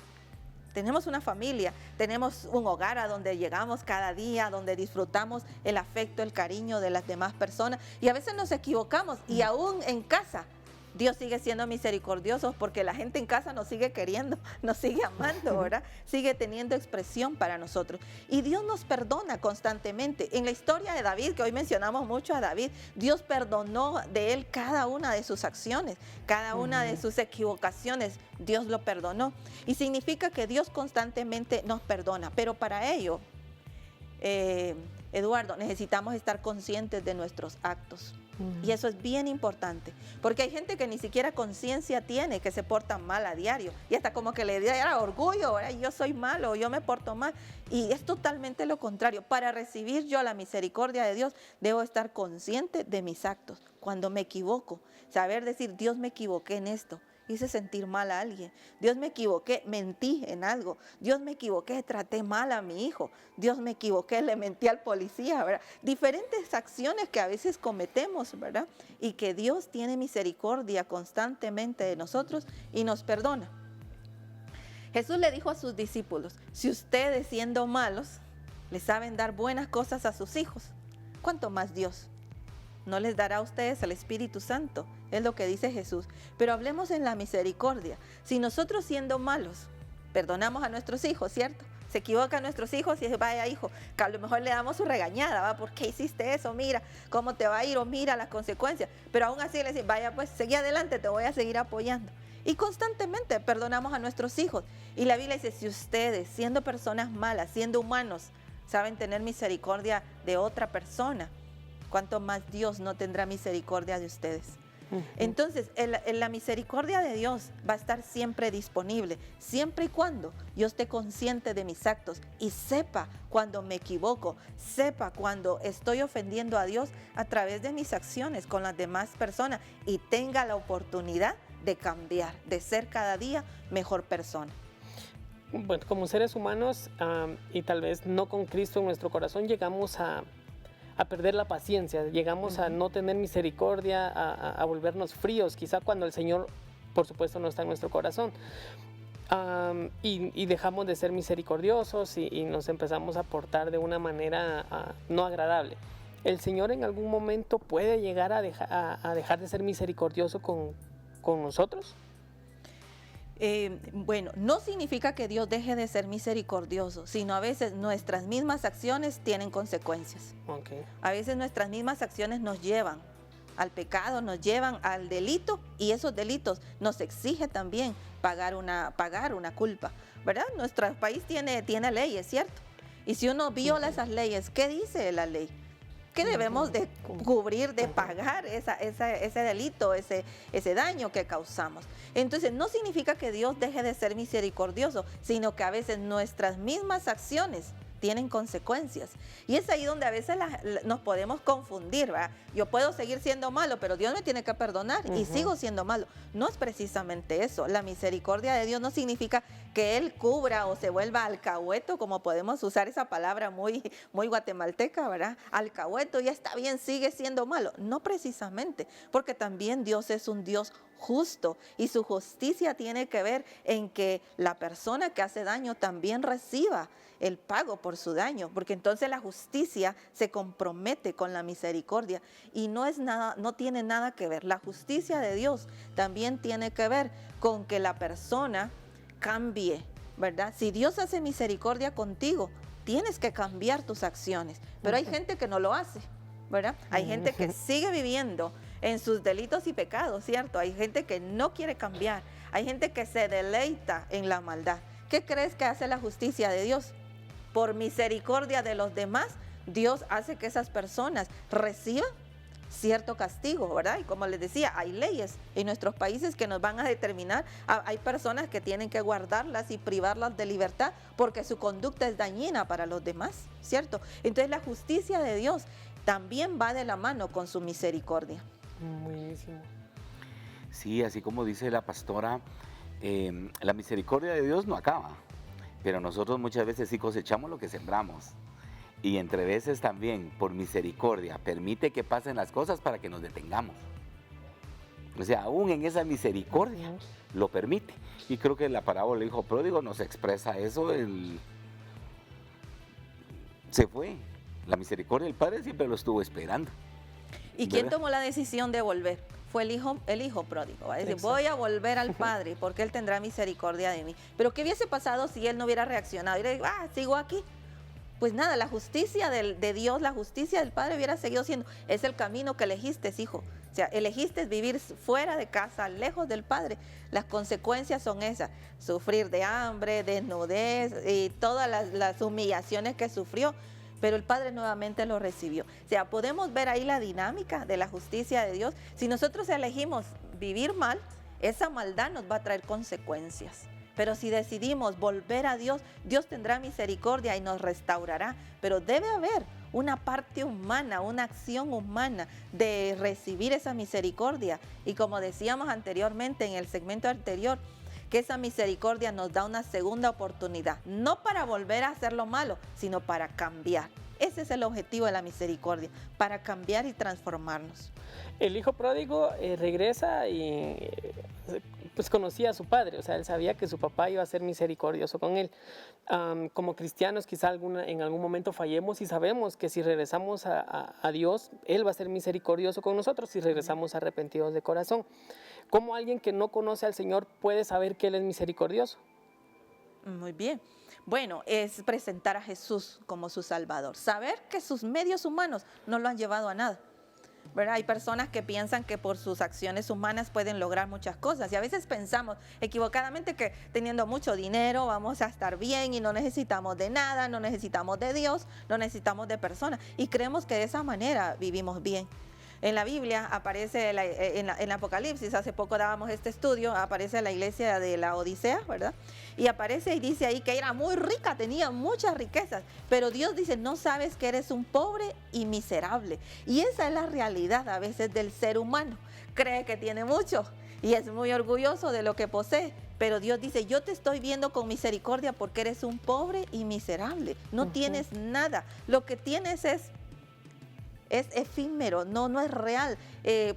Tenemos una familia, tenemos un hogar a donde llegamos cada día, donde disfrutamos el afecto, el cariño de las demás personas. Y a veces nos equivocamos y aún en casa Dios sigue siendo misericordioso porque la gente en casa nos sigue queriendo, nos sigue amando, ¿verdad? Sigue teniendo expresión para nosotros. Y Dios nos perdona constantemente. En la historia de David, que hoy mencionamos mucho a David, Dios perdonó de él cada una de sus acciones, cada una de sus equivocaciones, Dios lo perdonó. Y significa que Dios constantemente nos perdona, pero para ello, Eduardo, necesitamos estar conscientes de nuestros actos. Y eso es bien importante, porque hay gente que ni siquiera conciencia tiene, que se porta mal a diario y hasta como que le da orgullo, ¿verdad? Yo soy malo, yo me porto mal, y es totalmente lo contrario. Para recibir yo la misericordia de Dios, debo estar consciente de mis actos. Cuando me equivoco, saber decir, Dios, me equivoqué en esto, hice sentir mal a alguien, Dios, me equivoqué, mentí en algo, Dios, me equivoqué, traté mal a mi hijo, Dios, me equivoqué, le mentí al policía, ¿verdad? Diferentes acciones que a veces cometemos, ¿verdad? Y que Dios tiene misericordia constantemente de nosotros y nos perdona. Jesús le dijo a sus discípulos, si ustedes siendo malos le saben dar buenas cosas a sus hijos, ¿cuánto más Dios no les dará a ustedes el Espíritu Santo? Es lo que dice Jesús. Pero hablemos en la misericordia. Si nosotros siendo malos perdonamos a nuestros hijos, ¿cierto? Se equivocan nuestros hijos y dice, vaya hijo, que a lo mejor le damos su regañada, ¿va? ¿Por qué hiciste eso? Mira cómo te va a ir, o mira las consecuencias. Pero aún así le decimos, vaya pues, seguí adelante, te voy a seguir apoyando. Y constantemente perdonamos a nuestros hijos. Y la Biblia dice, si ustedes, siendo personas malas, siendo humanos, saben tener misericordia de otra persona, ¿cuánto más Dios no tendrá misericordia de ustedes? Entonces, la misericordia de Dios va a estar siempre disponible, siempre y cuando yo esté consciente de mis actos y sepa cuando me equivoco, sepa cuando estoy ofendiendo a Dios a través de mis acciones con las demás personas y tenga la oportunidad de cambiar, de ser cada día mejor persona. Bueno, como seres humanos y tal vez no con Cristo en nuestro corazón, llegamos a perder la paciencia, llegamos a no tener misericordia, a volvernos fríos, quizá cuando el Señor, por supuesto, no está en nuestro corazón. Y dejamos de ser misericordiosos y nos empezamos a portar de una manera no agradable. ¿El Señor en algún momento puede llegar a dejar de ser misericordioso con nosotros? Bueno, no significa que Dios deje de ser misericordioso, sino a veces nuestras mismas acciones tienen consecuencias. Okay. A veces nuestras mismas acciones nos llevan al pecado, nos llevan al delito, y esos delitos nos exige también pagar una culpa, ¿verdad? Nuestro país tiene leyes, ¿cierto? Y si uno viola esas leyes, ¿qué dice la ley? Que debemos de cubrir, de pagar ese delito, ese daño que causamos. Entonces, no significa que Dios deje de ser misericordioso, sino que a veces nuestras mismas acciones tienen consecuencias. Y es ahí donde a veces nos podemos confundir, ¿verdad? Yo puedo seguir siendo malo, pero Dios me tiene que perdonar y sigo siendo malo. No es precisamente eso. La misericordia de Dios no significa que Él cubra o se vuelva alcahueto, como podemos usar esa palabra muy guatemalteca, ¿verdad? Alcahueto, ya está bien, sigue siendo malo. No precisamente, porque también Dios es un Dios justo y su justicia tiene que ver en que la persona que hace daño también reciba el pago por su daño, porque entonces la justicia se compromete con la misericordia y no es nada, no tiene nada que ver. La justicia de Dios también tiene que ver con que la persona cambie, ¿verdad? Si Dios hace misericordia contigo, tienes que cambiar tus acciones, pero hay gente que no lo hace, ¿verdad? Hay gente que sigue viviendo en sus delitos y pecados, ¿cierto? Hay gente que no quiere cambiar, hay gente que se deleita en la maldad. ¿Qué crees que hace la justicia de Dios? Por misericordia de los demás, Dios hace que esas personas reciban cierto castigo, ¿verdad? Y como les decía, hay leyes en nuestros países que nos van a determinar, hay personas que tienen que guardarlas y privarlas de libertad porque su conducta es dañina para los demás, ¿cierto? Entonces la justicia de Dios también va de la mano con su misericordia. Buenísimo. Sí, así como dice la pastora, la misericordia de Dios no acaba, pero nosotros muchas veces sí cosechamos lo que sembramos. Y entre veces también, por misericordia, permite que pasen las cosas para que nos detengamos. O sea, aún en esa misericordia lo permite. Y creo que la parábola del hijo pródigo nos expresa eso. Se fue. La misericordia del Padre siempre lo estuvo esperando. ¿Y quién tomó la decisión de volver? Fue el hijo pródigo. ¿Va? Es decir, voy a volver al Padre porque Él tendrá misericordia de mí. Pero ¿qué hubiese pasado si Él no hubiera reaccionado? Y le digo, sigo aquí. Pues nada, la justicia de Dios, la justicia del Padre hubiera seguido siendo, es el camino que elegiste, hijo. O sea, elegiste vivir fuera de casa, lejos del Padre. Las consecuencias son esas, sufrir de hambre, desnudez y todas las humillaciones que sufrió. Pero el Padre nuevamente lo recibió. O sea, podemos ver ahí la dinámica de la justicia de Dios. Si nosotros elegimos vivir mal, esa maldad nos va a traer consecuencias. Pero si decidimos volver a Dios, Dios tendrá misericordia y nos restaurará. Pero debe haber una parte humana, una acción humana de recibir esa misericordia. Y como decíamos anteriormente en el segmento anterior, que esa misericordia nos da una segunda oportunidad, no para volver a hacer lo malo, sino para cambiar. Ese es el objetivo de la misericordia, para cambiar y transformarnos. El hijo pródigo regresa y pues conocía a su padre, o sea, él sabía que su papá iba a ser misericordioso con él. Como cristianos quizá en algún momento fallemos y sabemos que si regresamos a Dios, Él va a ser misericordioso con nosotros si regresamos arrepentidos de corazón. ¿Cómo alguien que no conoce al Señor puede saber que Él es misericordioso? Muy bien. Bueno, es presentar a Jesús como su Salvador. Saber que sus medios humanos no lo han llevado a nada. ¿Verdad? Hay personas que piensan que por sus acciones humanas pueden lograr muchas cosas y a veces pensamos equivocadamente que teniendo mucho dinero vamos a estar bien y no necesitamos de nada, no necesitamos de Dios, no necesitamos de personas y creemos que de esa manera vivimos bien. En la Biblia aparece, en Apocalipsis, hace poco dábamos este estudio, aparece la iglesia de la Odisea, ¿verdad? Y aparece y dice ahí que era muy rica, tenía muchas riquezas, pero Dios dice, no sabes que eres un pobre y miserable. Y esa es la realidad a veces del ser humano. Cree que tiene mucho y es muy orgulloso de lo que posee, pero Dios dice, yo te estoy viendo con misericordia porque eres un pobre y miserable. No tienes nada, lo que tienes es efímero, no es real,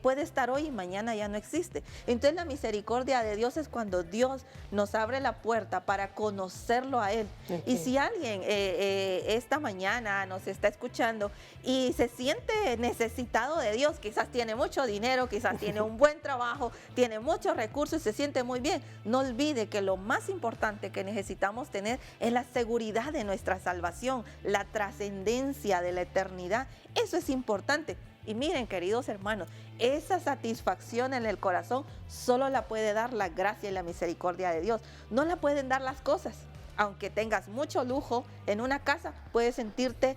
puede estar hoy y mañana ya no existe. Entonces la misericordia de Dios es cuando Dios nos abre la puerta para conocerlo a Él. Y si alguien esta mañana nos está escuchando y se siente necesitado de Dios, quizás tiene mucho dinero, quizás tiene un buen trabajo, tiene muchos recursos y se siente muy bien, no olvide que lo más importante que necesitamos tener es la seguridad de nuestra salvación, la trascendencia de la eternidad. Eso es importante. Y miren, queridos hermanos, esa satisfacción en el corazón solo la puede dar la gracia y la misericordia de Dios. No la pueden dar las cosas. Aunque tengas mucho lujo en una casa, puedes sentirte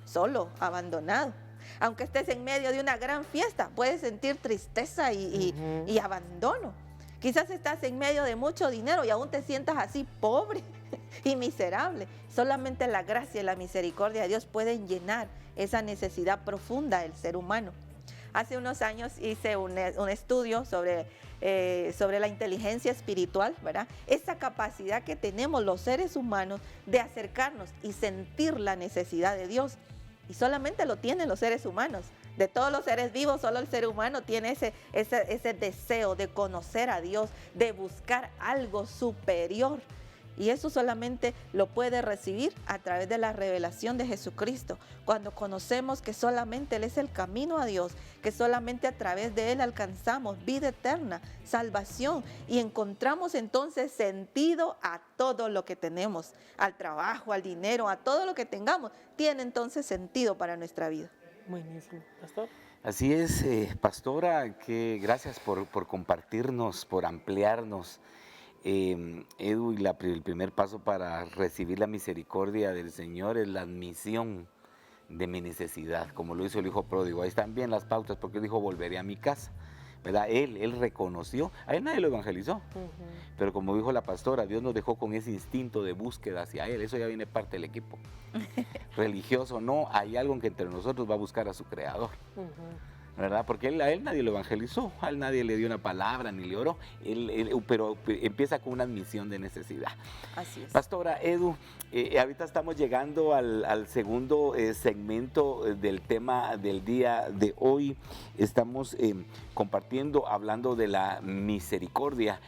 solo, abandonado. Aunque estés en medio de una gran fiesta, puedes sentir tristeza y abandono. Quizás estás en medio de mucho dinero y aún te sientas así pobre y miserable. Solamente la gracia y la misericordia de Dios pueden llenar esa necesidad profunda del ser humano. Hace unos años hice un estudio sobre la inteligencia espiritual, ¿verdad? Esa capacidad que tenemos los seres humanos de acercarnos y sentir la necesidad de Dios. Y solamente lo tienen los seres humanos. De todos los seres vivos, solo el ser humano tiene ese deseo de conocer a Dios, de buscar algo superior. Y eso solamente lo puede recibir a través de la revelación de Jesucristo. Cuando conocemos que solamente Él es el camino a Dios, que solamente a través de Él alcanzamos vida eterna, salvación, y encontramos entonces sentido a todo lo que tenemos, al trabajo, al dinero, a todo lo que tengamos, tiene entonces sentido para nuestra vida. Buenísimo, pastor. Así es, pastora, que gracias por compartirnos, por ampliarnos. Edu, y el primer paso para recibir la misericordia del Señor es la admisión de mi necesidad, como lo hizo el hijo pródigo. Ahí están bien las pautas, porque él dijo, volveré a mi casa, ¿verdad? Él reconoció, a él nadie lo evangelizó, pero como dijo la pastora, Dios nos dejó con ese instinto de búsqueda hacia Él. Eso ya viene parte del equipo. Religioso o no, hay algo en que entre nosotros va a buscar a su Creador. ¿Verdad? Porque a él nadie lo evangelizó, a él nadie le dio una palabra ni le oró, pero empieza con una admisión de necesidad. Así es. Pastora Edu, ahorita estamos llegando al segundo segmento del tema del día de hoy. Estamos compartiendo, hablando de la misericordia.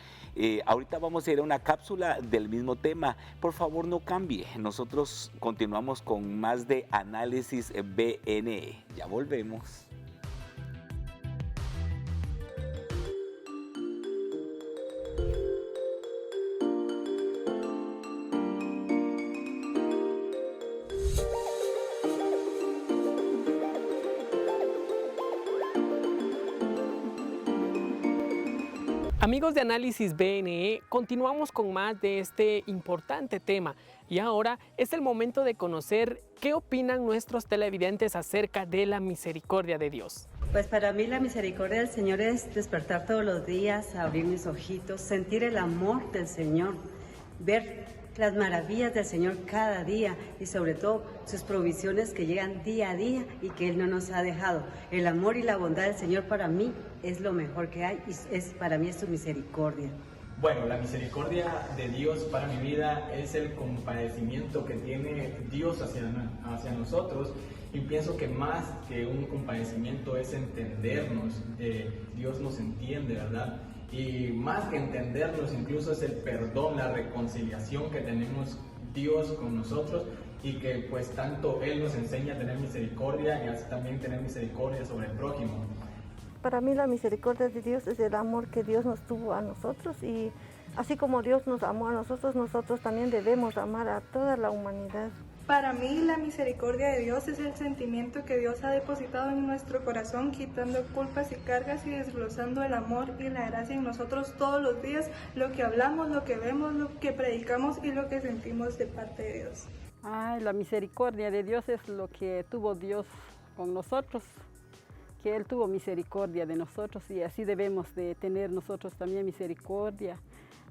Ahorita vamos a ir a una cápsula del mismo tema. Por favor, no cambie. Nosotros continuamos con más de Análisis BNE. Ya volvemos. Amigos de Análisis BNE, continuamos con más de este importante tema y ahora es el momento de conocer qué opinan nuestros televidentes acerca de la misericordia de Dios. Pues para mí la misericordia del Señor es despertar todos los días, abrir mis ojitos, sentir el amor del Señor, ver las maravillas del Señor cada día y sobre todo sus provisiones que llegan día a día y que Él no nos ha dejado. El amor y la bondad del Señor para mí es lo mejor que hay y para mí es su misericordia. Bueno, la misericordia de Dios para mi vida es el compadecimiento que tiene Dios hacia nosotros, y pienso que más que un compadecimiento es entendernos. Dios nos entiende, ¿verdad? Y más que entendernos, incluso es el perdón, la reconciliación que tenemos Dios con nosotros, y que pues tanto Él nos enseña a tener misericordia y así también tener misericordia sobre el prójimo. Para mí la misericordia de Dios es el amor que Dios nos tuvo a nosotros, y así como Dios nos amó a nosotros, nosotros también debemos amar a toda la humanidad. Para mí la misericordia de Dios es el sentimiento que Dios ha depositado en nuestro corazón, quitando culpas y cargas y desglosando el amor y la gracia en nosotros todos los días, lo que hablamos, lo que vemos, lo que predicamos y lo que sentimos de parte de Dios. La misericordia de Dios es lo que tuvo Dios con nosotros, que Él tuvo misericordia de nosotros, y así debemos de tener nosotros también misericordia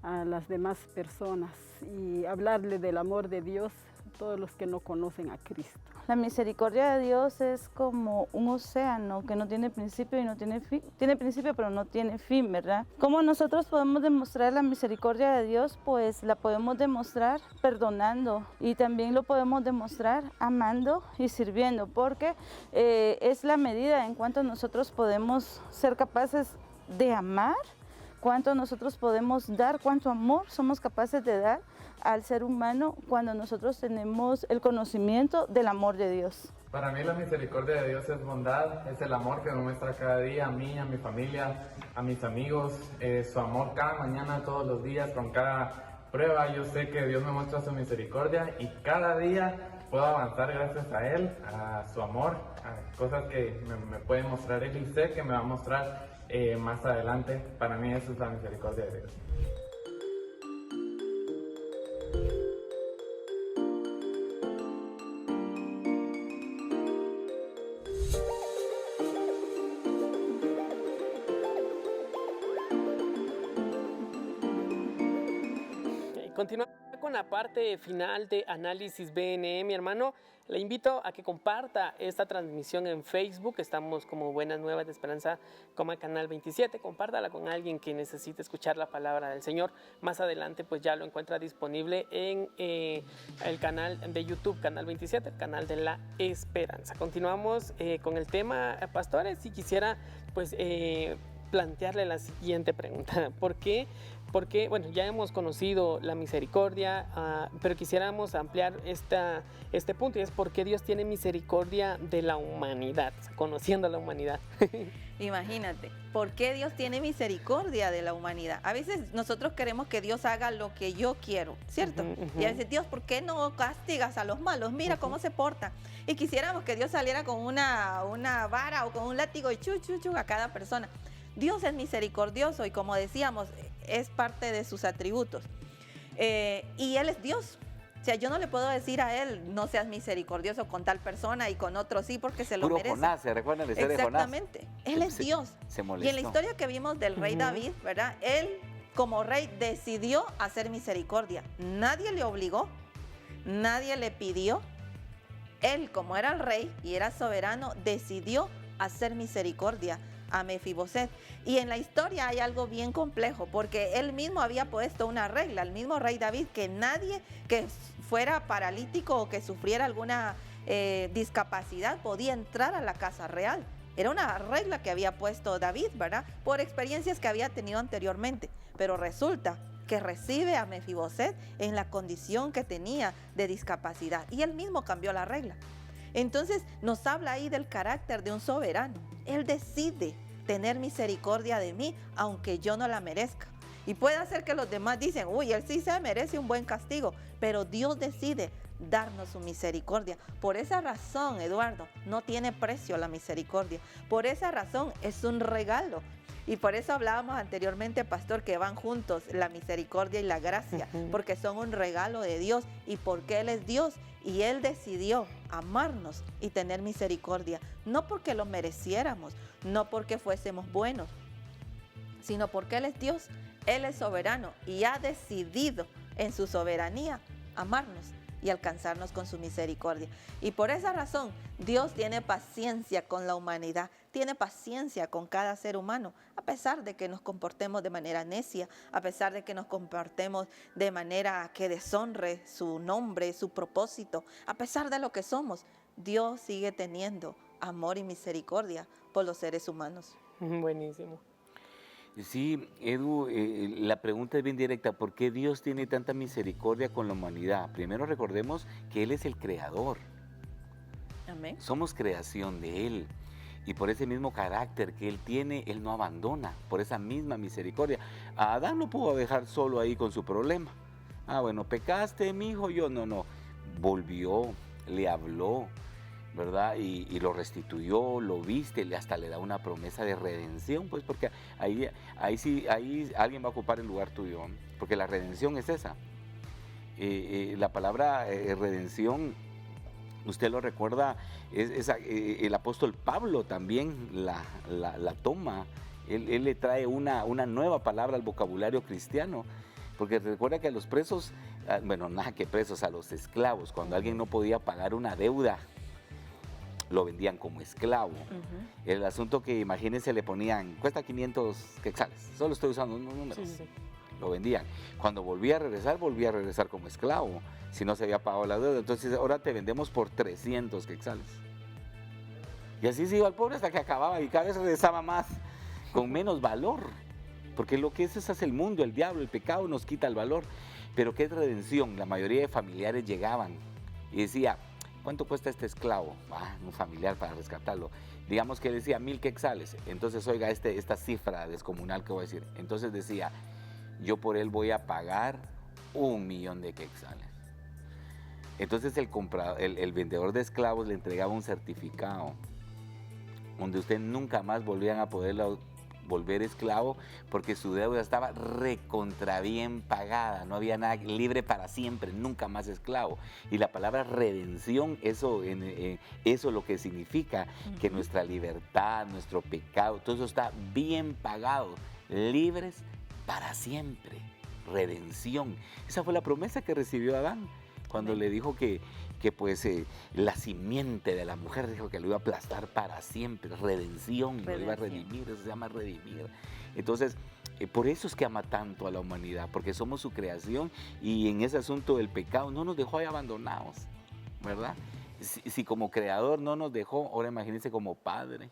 a las demás personas y hablarle del amor de Dios a todos los que no conocen a Cristo. La misericordia de Dios es como un océano que no tiene principio y no tiene fin. Tiene principio pero no tiene fin, ¿verdad? ¿Cómo nosotros podemos demostrar la misericordia de Dios? Pues la podemos demostrar perdonando, y también lo podemos demostrar amando y sirviendo, porque es la medida en cuanto nosotros podemos ser capaces de amar, cuánto nosotros podemos dar, cuánto amor somos capaces de dar al ser humano cuando nosotros tenemos el conocimiento del amor de Dios. Para mí la misericordia de Dios es bondad, es el amor que me muestra cada día a mí, a mi familia, a mis amigos, su amor cada mañana, todos los días, con cada prueba. Yo sé que Dios me muestra su misericordia y cada día puedo avanzar gracias a Él, a su amor, a cosas que me puede mostrar Él, y sé que me va a mostrar más adelante. Para mí eso es la misericordia de Dios. Continuamos con la parte final de Análisis BNE, mi hermano. Le invito a que comparta esta transmisión en Facebook. Estamos como Buenas Nuevas de Esperanza, como Canal 27. Compártala con alguien que necesite escuchar la palabra del Señor. Más adelante, pues ya lo encuentra disponible en el canal de YouTube, Canal 27, el canal de la Esperanza. Continuamos con el tema, pastores, y quisiera, pues, plantearle la siguiente pregunta. ¿Por qué? Porque, bueno, ya hemos conocido la misericordia, pero quisiéramos ampliar este punto, y es por qué Dios tiene misericordia de la humanidad, conociendo a la humanidad. Imagínate, ¿por qué Dios tiene misericordia de la humanidad? A veces nosotros queremos que Dios haga lo que yo quiero, ¿cierto? Y a veces, Dios, ¿por qué no castigas a los malos? Mira cómo se portan. Y quisiéramos que Dios saliera con una vara o con un látigo y chu a cada persona. Dios es misericordioso y, como decíamos, es parte de sus atributos. Y Él es Dios. O sea, yo no le puedo decir a Él, no seas misericordioso con tal persona y con otro sí, porque se lo Puro merece. Jonás, ¿se recuerdan la historia de Jonás? Exactamente. Él es Dios. Se molestó. Y en la historia que vimos del rey David, ¿verdad? Él, como rey, decidió hacer misericordia. Nadie le obligó, nadie le pidió. Él, como era el rey y era soberano, decidió hacer misericordia a Mefiboset. Y en la historia hay algo bien complejo, porque él mismo había puesto una regla, el mismo rey David, que nadie que fuera paralítico o que sufriera alguna discapacidad podía entrar a la casa real. Era una regla que había puesto David, ¿verdad? Por experiencias que había tenido anteriormente. Pero resulta que recibe a Mefiboset en la condición que tenía de discapacidad, y él mismo cambió la regla. Entonces nos habla ahí del carácter de un soberano. Él decide tener misericordia de mí, aunque yo no la merezca. Y puede ser que los demás dicen, uy, él sí se merece un buen castigo, pero Dios decide darnos su misericordia. Por esa razón, Eduardo, no tiene precio la misericordia. Por esa razón es un regalo. Y por eso hablábamos anteriormente, pastor, que van juntos la misericordia y la gracia, porque son un regalo de Dios, y porque Él es Dios y Él decidió amarnos y tener misericordia, no porque lo mereciéramos, no porque fuésemos buenos, sino porque Él es Dios, Él es soberano y ha decidido en su soberanía amarnos y alcanzarnos con su misericordia. Y por esa razón, Dios tiene paciencia con la humanidad, tiene paciencia con cada ser humano, a pesar de que nos comportemos de manera necia, a pesar de que nos comportemos de manera que deshonre su nombre, su propósito, a pesar de lo que somos, Dios sigue teniendo amor y misericordia por los seres humanos. Buenísimo. Sí, Edu, la pregunta es bien directa. ¿Por qué Dios tiene tanta misericordia con la humanidad? Primero recordemos que Él es el creador. Amén. Somos creación de Él. Y por ese mismo carácter que Él tiene, Él no abandona. Por esa misma misericordia. A Adán no pudo dejar solo ahí con su problema. Bueno, pecaste, mi hijo, yo no. Volvió, le habló, ¿verdad? Y lo restituyó, lo viste, hasta le da una promesa de redención, pues, porque ahí alguien va a ocupar el lugar tuyo, porque la redención es esa. La palabra redención, usted lo recuerda, el apóstol Pablo también la toma. Él le trae una nueva palabra al vocabulario cristiano, porque recuerda que a los presos, bueno, nada que presos, a los esclavos, cuando alguien no podía pagar una deuda, lo vendían como esclavo. El asunto que, imagínense, le ponían, cuesta 500 quetzales, solo estoy usando unos números. Sí. Lo vendían. Cuando volvía a regresar como esclavo, si no se había pagado la deuda. Entonces, ahora te vendemos por 300 quetzales. Y así se iba al pobre hasta que acababa, y cada vez regresaba más, con menos valor. Porque lo que ese es el mundo, el diablo, el pecado nos quita el valor. Pero ¿qué es redención? La mayoría de familiares llegaban y decía, ¿cuánto cuesta este esclavo? Un familiar para rescatarlo. Digamos que decía 1000 quetzales. Entonces, oiga, esta cifra descomunal que voy a decir. Entonces decía, yo por él voy a pagar 1.000.000 de quetzales. Entonces el vendedor de esclavos le entregaba un certificado donde usted nunca más volvían a poderlo volver esclavo, porque su deuda estaba recontra bien pagada, no había nada, libre para siempre, nunca más esclavo. Y la palabra redención, eso lo que significa, que nuestra libertad, nuestro pecado, todo eso está bien pagado, libres para siempre, redención. Esa fue la promesa que recibió Adán cuando le dijo que pues la simiente de la mujer, dijo que lo iba a aplastar para siempre. Redención, lo iba a redimir, eso se llama redimir. Entonces, por eso es que ama tanto a la humanidad, porque somos su creación, y en ese asunto del pecado no nos dejó ahí abandonados, ¿verdad? Si como creador no nos dejó, ahora imagínense como padre.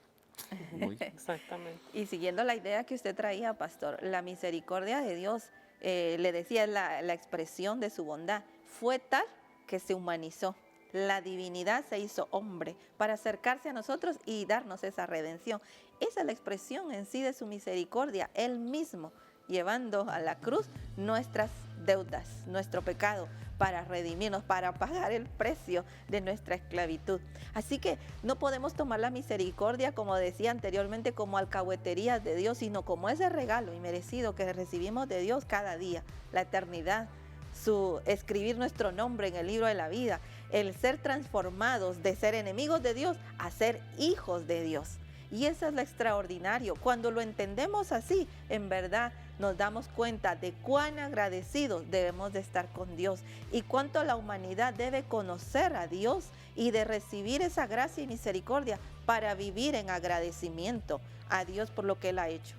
Exactamente. Y siguiendo la idea que usted traía, pastor, la misericordia de Dios, le decía, la expresión de su bondad, fue tal que se humanizó. La divinidad se hizo hombre para acercarse a nosotros y darnos esa redención. Esa es la expresión en sí de su misericordia, Él mismo llevando a la cruz nuestras deudas, nuestro pecado, para redimirnos, para pagar el precio de nuestra esclavitud. Así que no podemos tomar la misericordia, como decía anteriormente, como alcahueterías de Dios, sino como ese regalo inmerecido que recibimos de Dios cada día, la eternidad, su escribir nuestro nombre en el libro de la vida, el ser transformados de ser enemigos de Dios a ser hijos de Dios. Y eso es lo extraordinario. Cuando lo entendemos así, en verdad nos damos cuenta de cuán agradecidos debemos de estar con Dios y cuánto la humanidad debe conocer a Dios y de recibir esa gracia y misericordia para vivir en agradecimiento a Dios por lo que Él ha hecho.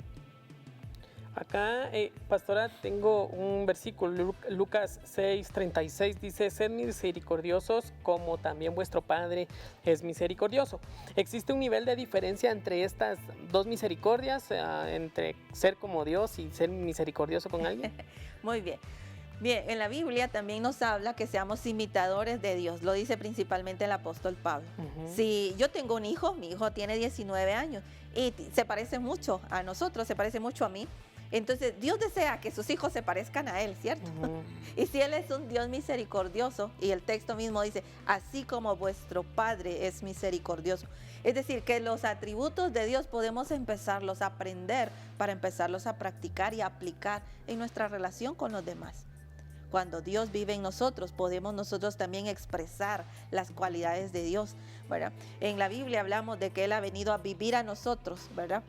Acá, pastora, tengo un versículo, Lucas 6:36, dice: sed misericordiosos como también vuestro Padre es misericordioso. ¿Existe un nivel de diferencia entre estas dos misericordias, entre ser como Dios y ser misericordioso con alguien? Muy bien. Bien, en la Biblia también nos habla que seamos imitadores de Dios, lo dice principalmente el apóstol Pablo. Si yo tengo un hijo, mi hijo tiene 19 años y se parece mucho a nosotros, se parece mucho a mí. Entonces, Dios desea que sus hijos se parezcan a Él, ¿cierto? Y si Él es un Dios misericordioso, y el texto mismo dice, así como vuestro Padre es misericordioso. Es decir, que los atributos de Dios podemos empezarlos a aprender para empezarlos a practicar y a aplicar en nuestra relación con los demás. Cuando Dios vive en nosotros, podemos nosotros también expresar las cualidades de Dios, ¿verdad? En la Biblia hablamos de que Él ha venido a vivir a nosotros, ¿verdad?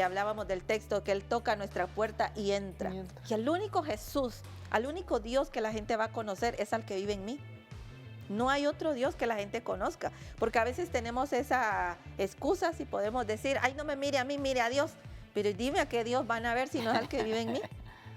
Hablábamos del texto que Él toca nuestra puerta y entra. Y al único Jesús, al único Dios que la gente va a conocer es al que vive en mí. No hay otro Dios que la gente conozca, porque a veces tenemos esa excusa si podemos decir, ay, no me mire a mí, mire a Dios. Pero dime a qué Dios van a ver si no es al que vive en mí.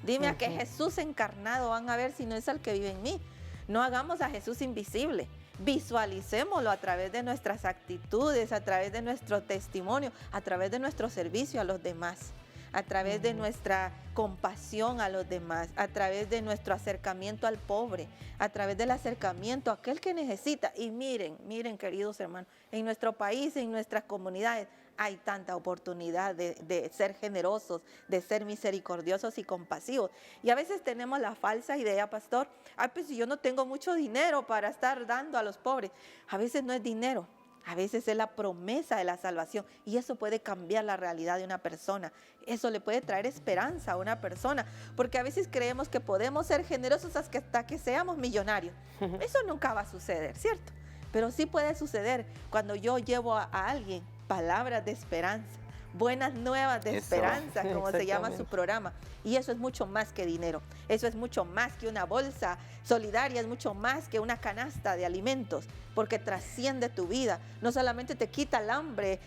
Dime a qué Jesús encarnado van a ver si no es al que vive en mí. No hagamos a Jesús invisible. Visualicémoslo a través de nuestras actitudes, a través de nuestro testimonio, a través de nuestro servicio a los demás, a través de nuestra compasión a los demás, a través de nuestro acercamiento al pobre, a través del acercamiento a aquel que necesita. Y miren, queridos hermanos, en nuestro país, en nuestras comunidades, hay tanta oportunidad de ser generosos, de ser misericordiosos y compasivos. Y a veces tenemos la falsa idea, pastor, pues si yo no tengo mucho dinero para estar dando a los pobres. A veces no es dinero, a veces es la promesa de la salvación, y eso puede cambiar la realidad de una persona. Eso le puede traer esperanza a una persona, porque a veces creemos que podemos ser generosos hasta que seamos millonarios. Eso nunca va a suceder, ¿cierto? Pero sí puede suceder cuando yo llevo a alguien palabras de esperanza, buenas nuevas de esperanza, como se llama su programa. Y eso es mucho más que dinero, eso es mucho más que una bolsa solidaria, es mucho más que una canasta de alimentos, porque trasciende tu vida. No solamente te quita el hambre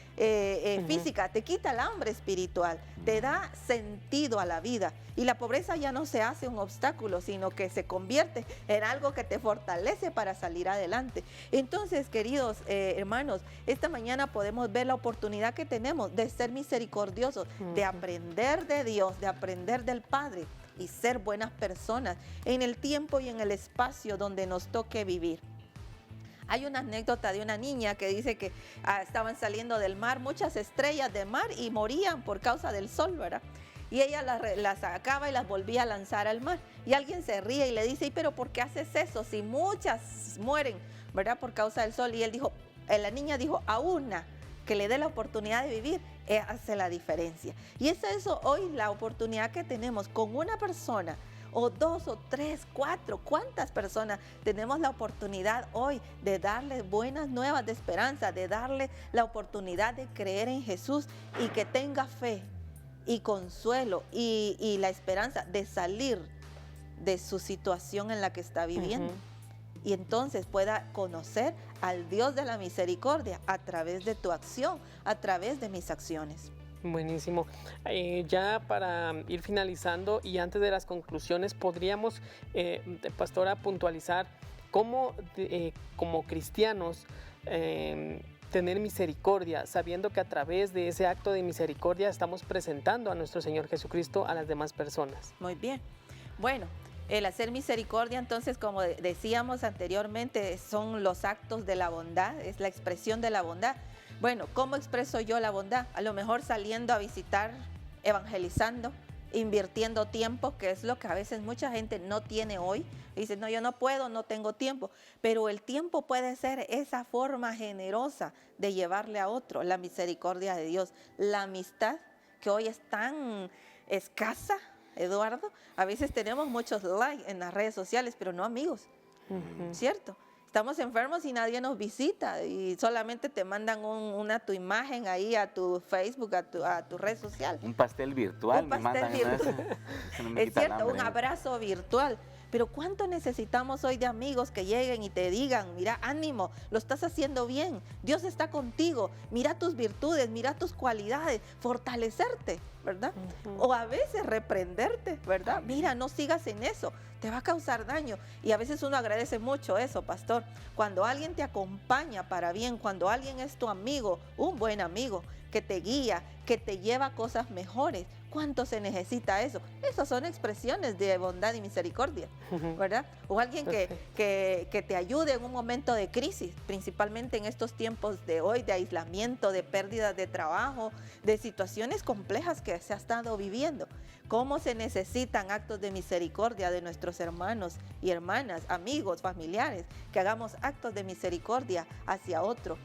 física, te quita el hambre espiritual, te da sentido a la vida. Y la pobreza ya no se hace un obstáculo, sino que se convierte en algo que te fortalece para salir adelante. Entonces, queridos hermanos, esta mañana podemos ver la oportunidad que tenemos de ser misericordiosos, de aprender de Dios, de aprender del Padre y ser buenas personas en el tiempo y en el espacio donde nos toque vivir. Hay una anécdota de una niña que dice que estaban saliendo del mar muchas estrellas de mar y morían por causa del sol, ¿verdad? Y ella las sacaba y las volvía a lanzar al mar. Y alguien se ríe y le dice, ¿pero por qué haces eso? Si muchas mueren, ¿verdad? Por causa del sol. Y la niña dijo, a una que le dé la oportunidad de vivir, hace la diferencia. Y es eso hoy, la oportunidad que tenemos con una persona, o dos, o tres, cuatro, ¿cuántas personas tenemos la oportunidad hoy de darle buenas nuevas de esperanza, de darle la oportunidad de creer en Jesús y que tenga fe y consuelo y la esperanza de salir de su situación en la que está viviendo. Y entonces pueda conocer al Dios de la misericordia a través de tu acción, a través de mis acciones. Buenísimo. Ya para ir finalizando y antes de las conclusiones, podríamos, pastora, puntualizar cómo como cristianos tener misericordia, sabiendo que a través de ese acto de misericordia estamos presentando a nuestro Señor Jesucristo a las demás personas. Muy bien. Bueno, el hacer misericordia, entonces, como decíamos anteriormente, son los actos de la bondad, es la expresión de la bondad. Bueno, ¿cómo expreso yo la bondad? A lo mejor saliendo a visitar, evangelizando, invirtiendo tiempo, que es lo que a veces mucha gente no tiene hoy. Dice, no, yo no puedo, no tengo tiempo. Pero el tiempo puede ser esa forma generosa de llevarle a otro la misericordia de Dios. La amistad, que hoy es tan escasa, Eduardo. A veces tenemos muchos likes en las redes sociales, pero no amigos, ¿cierto? Estamos enfermos y nadie nos visita y solamente te mandan tu imagen ahí a tu Facebook, a tu red social. Un pastel virtual. Un pastel virtual. Es cierto, un abrazo virtual. Pero ¿cuánto necesitamos hoy de amigos que lleguen y te digan, mira, ánimo, lo estás haciendo bien, Dios está contigo, mira tus virtudes, mira tus cualidades, fortalecerte, ¿verdad? O a veces reprenderte, ¿verdad? Mira, no sigas en eso, te va a causar daño. Y a veces uno agradece mucho eso, pastor. Cuando alguien te acompaña para bien, cuando alguien es tu amigo, un buen amigo, que te guía, que te lleva a cosas mejores. ¿Cuánto se necesita eso? Esas son expresiones de bondad y misericordia, ¿verdad? O alguien que te ayude en un momento de crisis, principalmente en estos tiempos de hoy, de aislamiento, de pérdidas de trabajo, de situaciones complejas que se ha estado viviendo. ¿Cómo se necesitan actos de misericordia de nuestros hermanos y hermanas, amigos, familiares, que hagamos actos de misericordia hacia otro?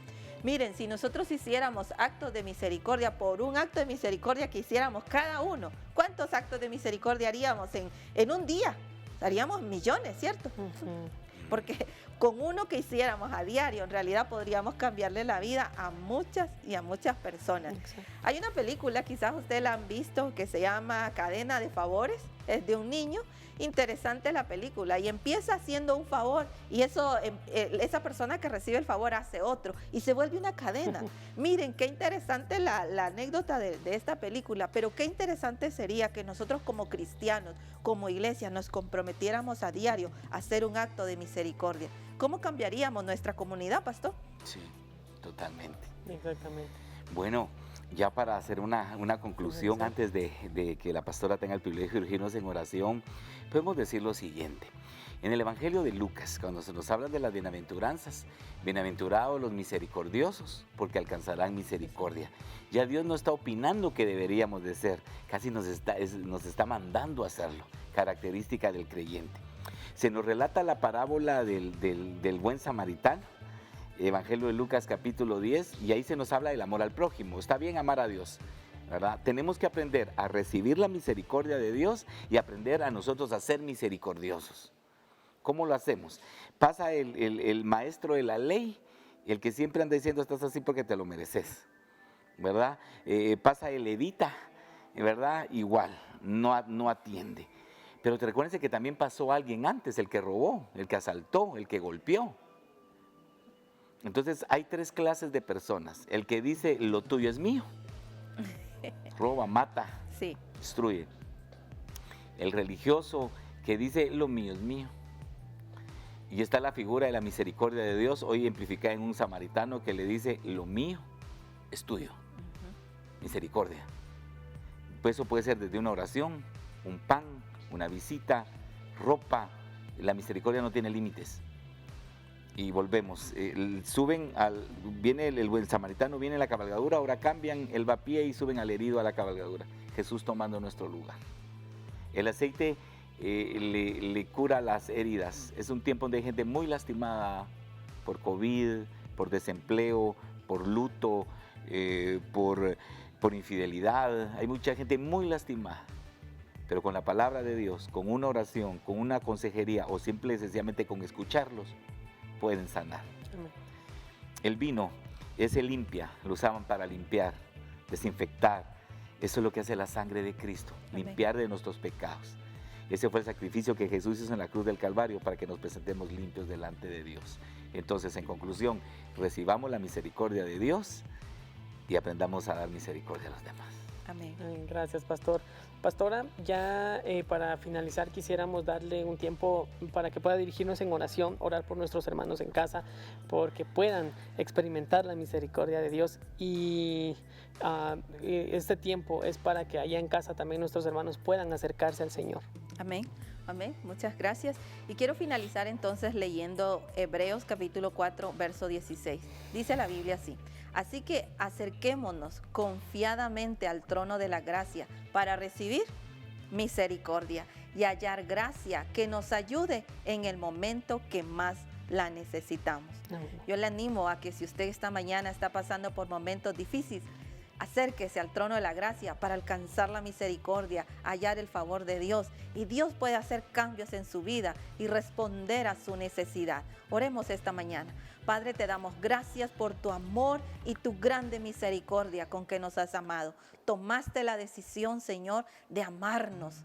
Miren, si nosotros hiciéramos actos de misericordia por un acto de misericordia que hiciéramos cada uno, ¿cuántos actos de misericordia haríamos en un día? Haríamos millones, ¿cierto? Porque con uno que hiciéramos a diario, en realidad podríamos cambiarle la vida a muchas y a muchas personas. Hay una película, quizás ustedes la han visto, que se llama Cadena de Favores, es de un niño. Interesante la película y empieza haciendo un favor y esa persona que recibe el favor hace otro y se vuelve una cadena. Miren, qué interesante la anécdota de esta película, pero qué interesante sería que nosotros como cristianos, como iglesia, nos comprometiéramos a diario a hacer un acto de misericordia. ¿Cómo cambiaríamos nuestra comunidad, pastor? Sí, totalmente. Exactamente. Bueno, ya para hacer una conclusión, antes de que la pastora tenga el privilegio de dirigirnos en oración, podemos decir lo siguiente. En el Evangelio de Lucas, cuando se nos habla de las bienaventuranzas, bienaventurados los misericordiosos, porque alcanzarán misericordia. Ya Dios no está opinando que deberíamos de ser, casi nos está mandando a hacerlo, característica del creyente. Se nos relata la parábola del buen samaritano, Evangelio de Lucas capítulo 10, y ahí se nos habla del amor al prójimo. Está bien amar a Dios, ¿verdad? Tenemos que aprender a recibir la misericordia de Dios y aprender a nosotros a ser misericordiosos. ¿Cómo lo hacemos? Pasa el maestro de la ley, el que siempre anda diciendo estás así porque te lo mereces, ¿verdad? Pasa el levita, ¿verdad? Igual, no atiende. Pero te recuerden que también pasó alguien antes, el que robó, el que asaltó, el que golpeó. Entonces hay tres clases de personas. El que dice lo tuyo es mío, roba, mata, destruye. El religioso que dice lo mío es mío. Y está la figura de la misericordia de Dios, hoy amplificada en un samaritano que le dice lo mío es tuyo. Misericordia. Pues eso puede ser desde una oración, un pan, una visita, ropa. La misericordia no tiene límites. Y volvemos, viene el buen samaritano, viene la cabalgadura, ahora cambian, él va a pie y suben al herido a la cabalgadura. Jesús tomando nuestro lugar. El aceite le cura las heridas. Es un tiempo donde hay gente muy lastimada por COVID, por desempleo, por luto, por infidelidad. Hay mucha gente muy lastimada. Pero con la palabra de Dios, con una oración, con una consejería o simple y sencillamente con escucharlos, pueden sanar. El vino, ese limpia, lo usaban para limpiar, desinfectar. Eso es lo que hace la sangre de Cristo, limpiar de nuestros pecados. Ese fue el sacrificio que Jesús hizo en la cruz del Calvario para que nos presentemos limpios delante de Dios. Entonces, en conclusión, recibamos la misericordia de Dios y aprendamos a dar misericordia a los demás. Amén. Gracias, pastor. Pastora, ya para finalizar quisiéramos darle un tiempo para que pueda dirigirnos en oración, orar por nuestros hermanos en casa, porque puedan experimentar la misericordia de Dios y este tiempo es para que allá en casa también nuestros hermanos puedan acercarse al Señor. Amén. Amén. Muchas gracias. Y quiero finalizar entonces leyendo Hebreos capítulo 4, verso 16. Dice la Biblia así: así que acerquémonos confiadamente al trono de la gracia para recibir misericordia y hallar gracia que nos ayude en el momento que más la necesitamos. Amén. Yo le animo a que si usted esta mañana está pasando por momentos difíciles, acérquese al trono de la gracia para alcanzar la misericordia, hallar el favor de Dios, y Dios puede hacer cambios en su vida y responder a su necesidad. Oremos esta mañana. Padre, te damos gracias por tu amor y tu grande misericordia con que nos has amado. Tomaste la decisión, Señor, de amarnos,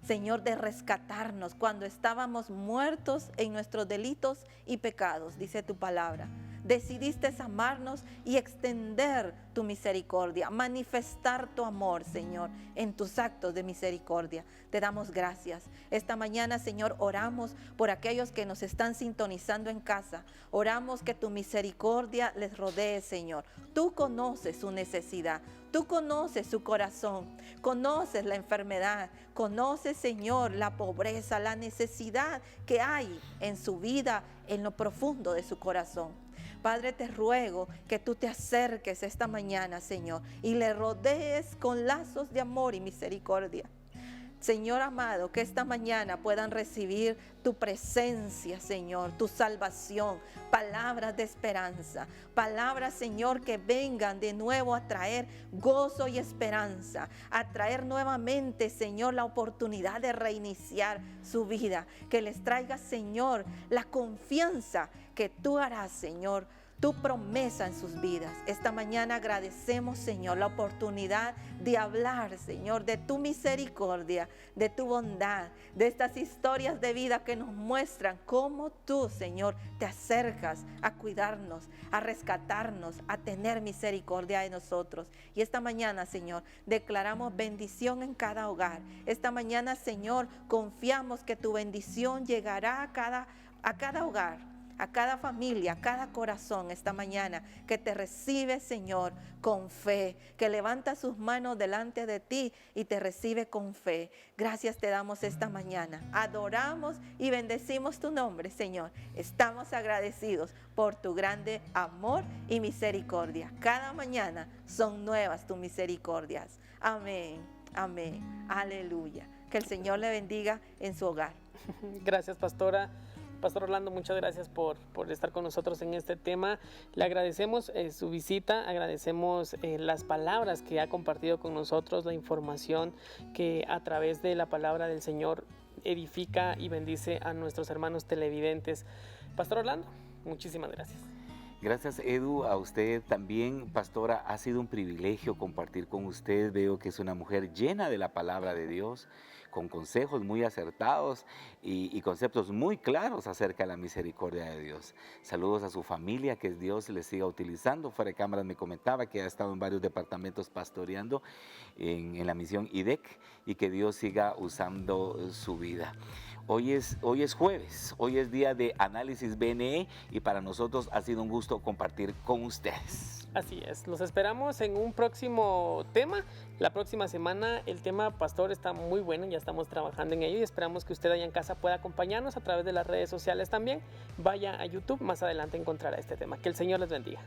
Señor, de rescatarnos cuando estábamos muertos en nuestros delitos y pecados, dice tu palabra. Decidiste amarnos y extender tu misericordia, manifestar tu amor, Señor, en tus actos de misericordia. Te damos gracias. Esta mañana, Señor, oramos por aquellos que nos están sintonizando en casa. Oramos que tu misericordia les rodee, Señor. Tú conoces su necesidad. Tú conoces su corazón, conoces la enfermedad, conoces, Señor, la pobreza, la necesidad que hay en su vida, en lo profundo de su corazón. Padre, te ruego que tú te acerques esta mañana, Señor, y le rodees con lazos de amor y misericordia. Señor amado, que esta mañana puedan recibir tu presencia, Señor, tu salvación, palabras de esperanza, palabras, Señor, que vengan de nuevo a traer gozo y esperanza, a traer nuevamente, Señor, la oportunidad de reiniciar su vida, que les traiga, Señor, la confianza que tú harás, Señor, tu promesa en sus vidas. Esta mañana agradecemos, Señor, la oportunidad de hablar, Señor, de tu misericordia, de tu bondad, de estas historias de vida que nos muestran cómo tú, Señor, te acercas a cuidarnos, a rescatarnos, a tener misericordia de nosotros. Y esta mañana, Señor, declaramos bendición en cada hogar. Esta mañana, Señor, confiamos que tu bendición llegará a cada hogar, a cada familia, a cada corazón esta mañana, que te recibe, Señor, con fe, que levanta sus manos delante de ti y te recibe con fe. Gracias te damos esta mañana. Adoramos y bendecimos tu nombre, Señor. Estamos agradecidos por tu grande amor y misericordia. Cada mañana son nuevas tus misericordias. Amén, amén, aleluya. Que el Señor le bendiga en su hogar. Gracias, pastora. Pastor Orlando, muchas gracias por estar con nosotros en este tema. Le agradecemos su visita, agradecemos las palabras que ha compartido con nosotros, la información que a través de la palabra del Señor edifica y bendice a nuestros hermanos televidentes. Pastor Orlando, muchísimas gracias. Gracias, Edu, a usted también, pastora. Ha sido un privilegio compartir con usted. Veo que es una mujer llena de la palabra de Dios, con consejos muy acertados y conceptos muy claros acerca de la misericordia de Dios. Saludos a su familia, que Dios les siga utilizando. Fuera de cámaras me comentaba que ha estado en varios departamentos pastoreando en la misión IDEC, y que Dios siga usando su vida. Hoy es jueves, hoy es día de Análisis BNE, y para nosotros ha sido un gusto compartir con ustedes. Así es, los esperamos en un próximo tema. La próxima semana el tema, pastor, está muy bueno, ya estamos trabajando en ello y esperamos que usted allá en casa pueda acompañarnos a través de las redes sociales también. Vaya a YouTube, más adelante encontrará este tema. Que el Señor les bendiga.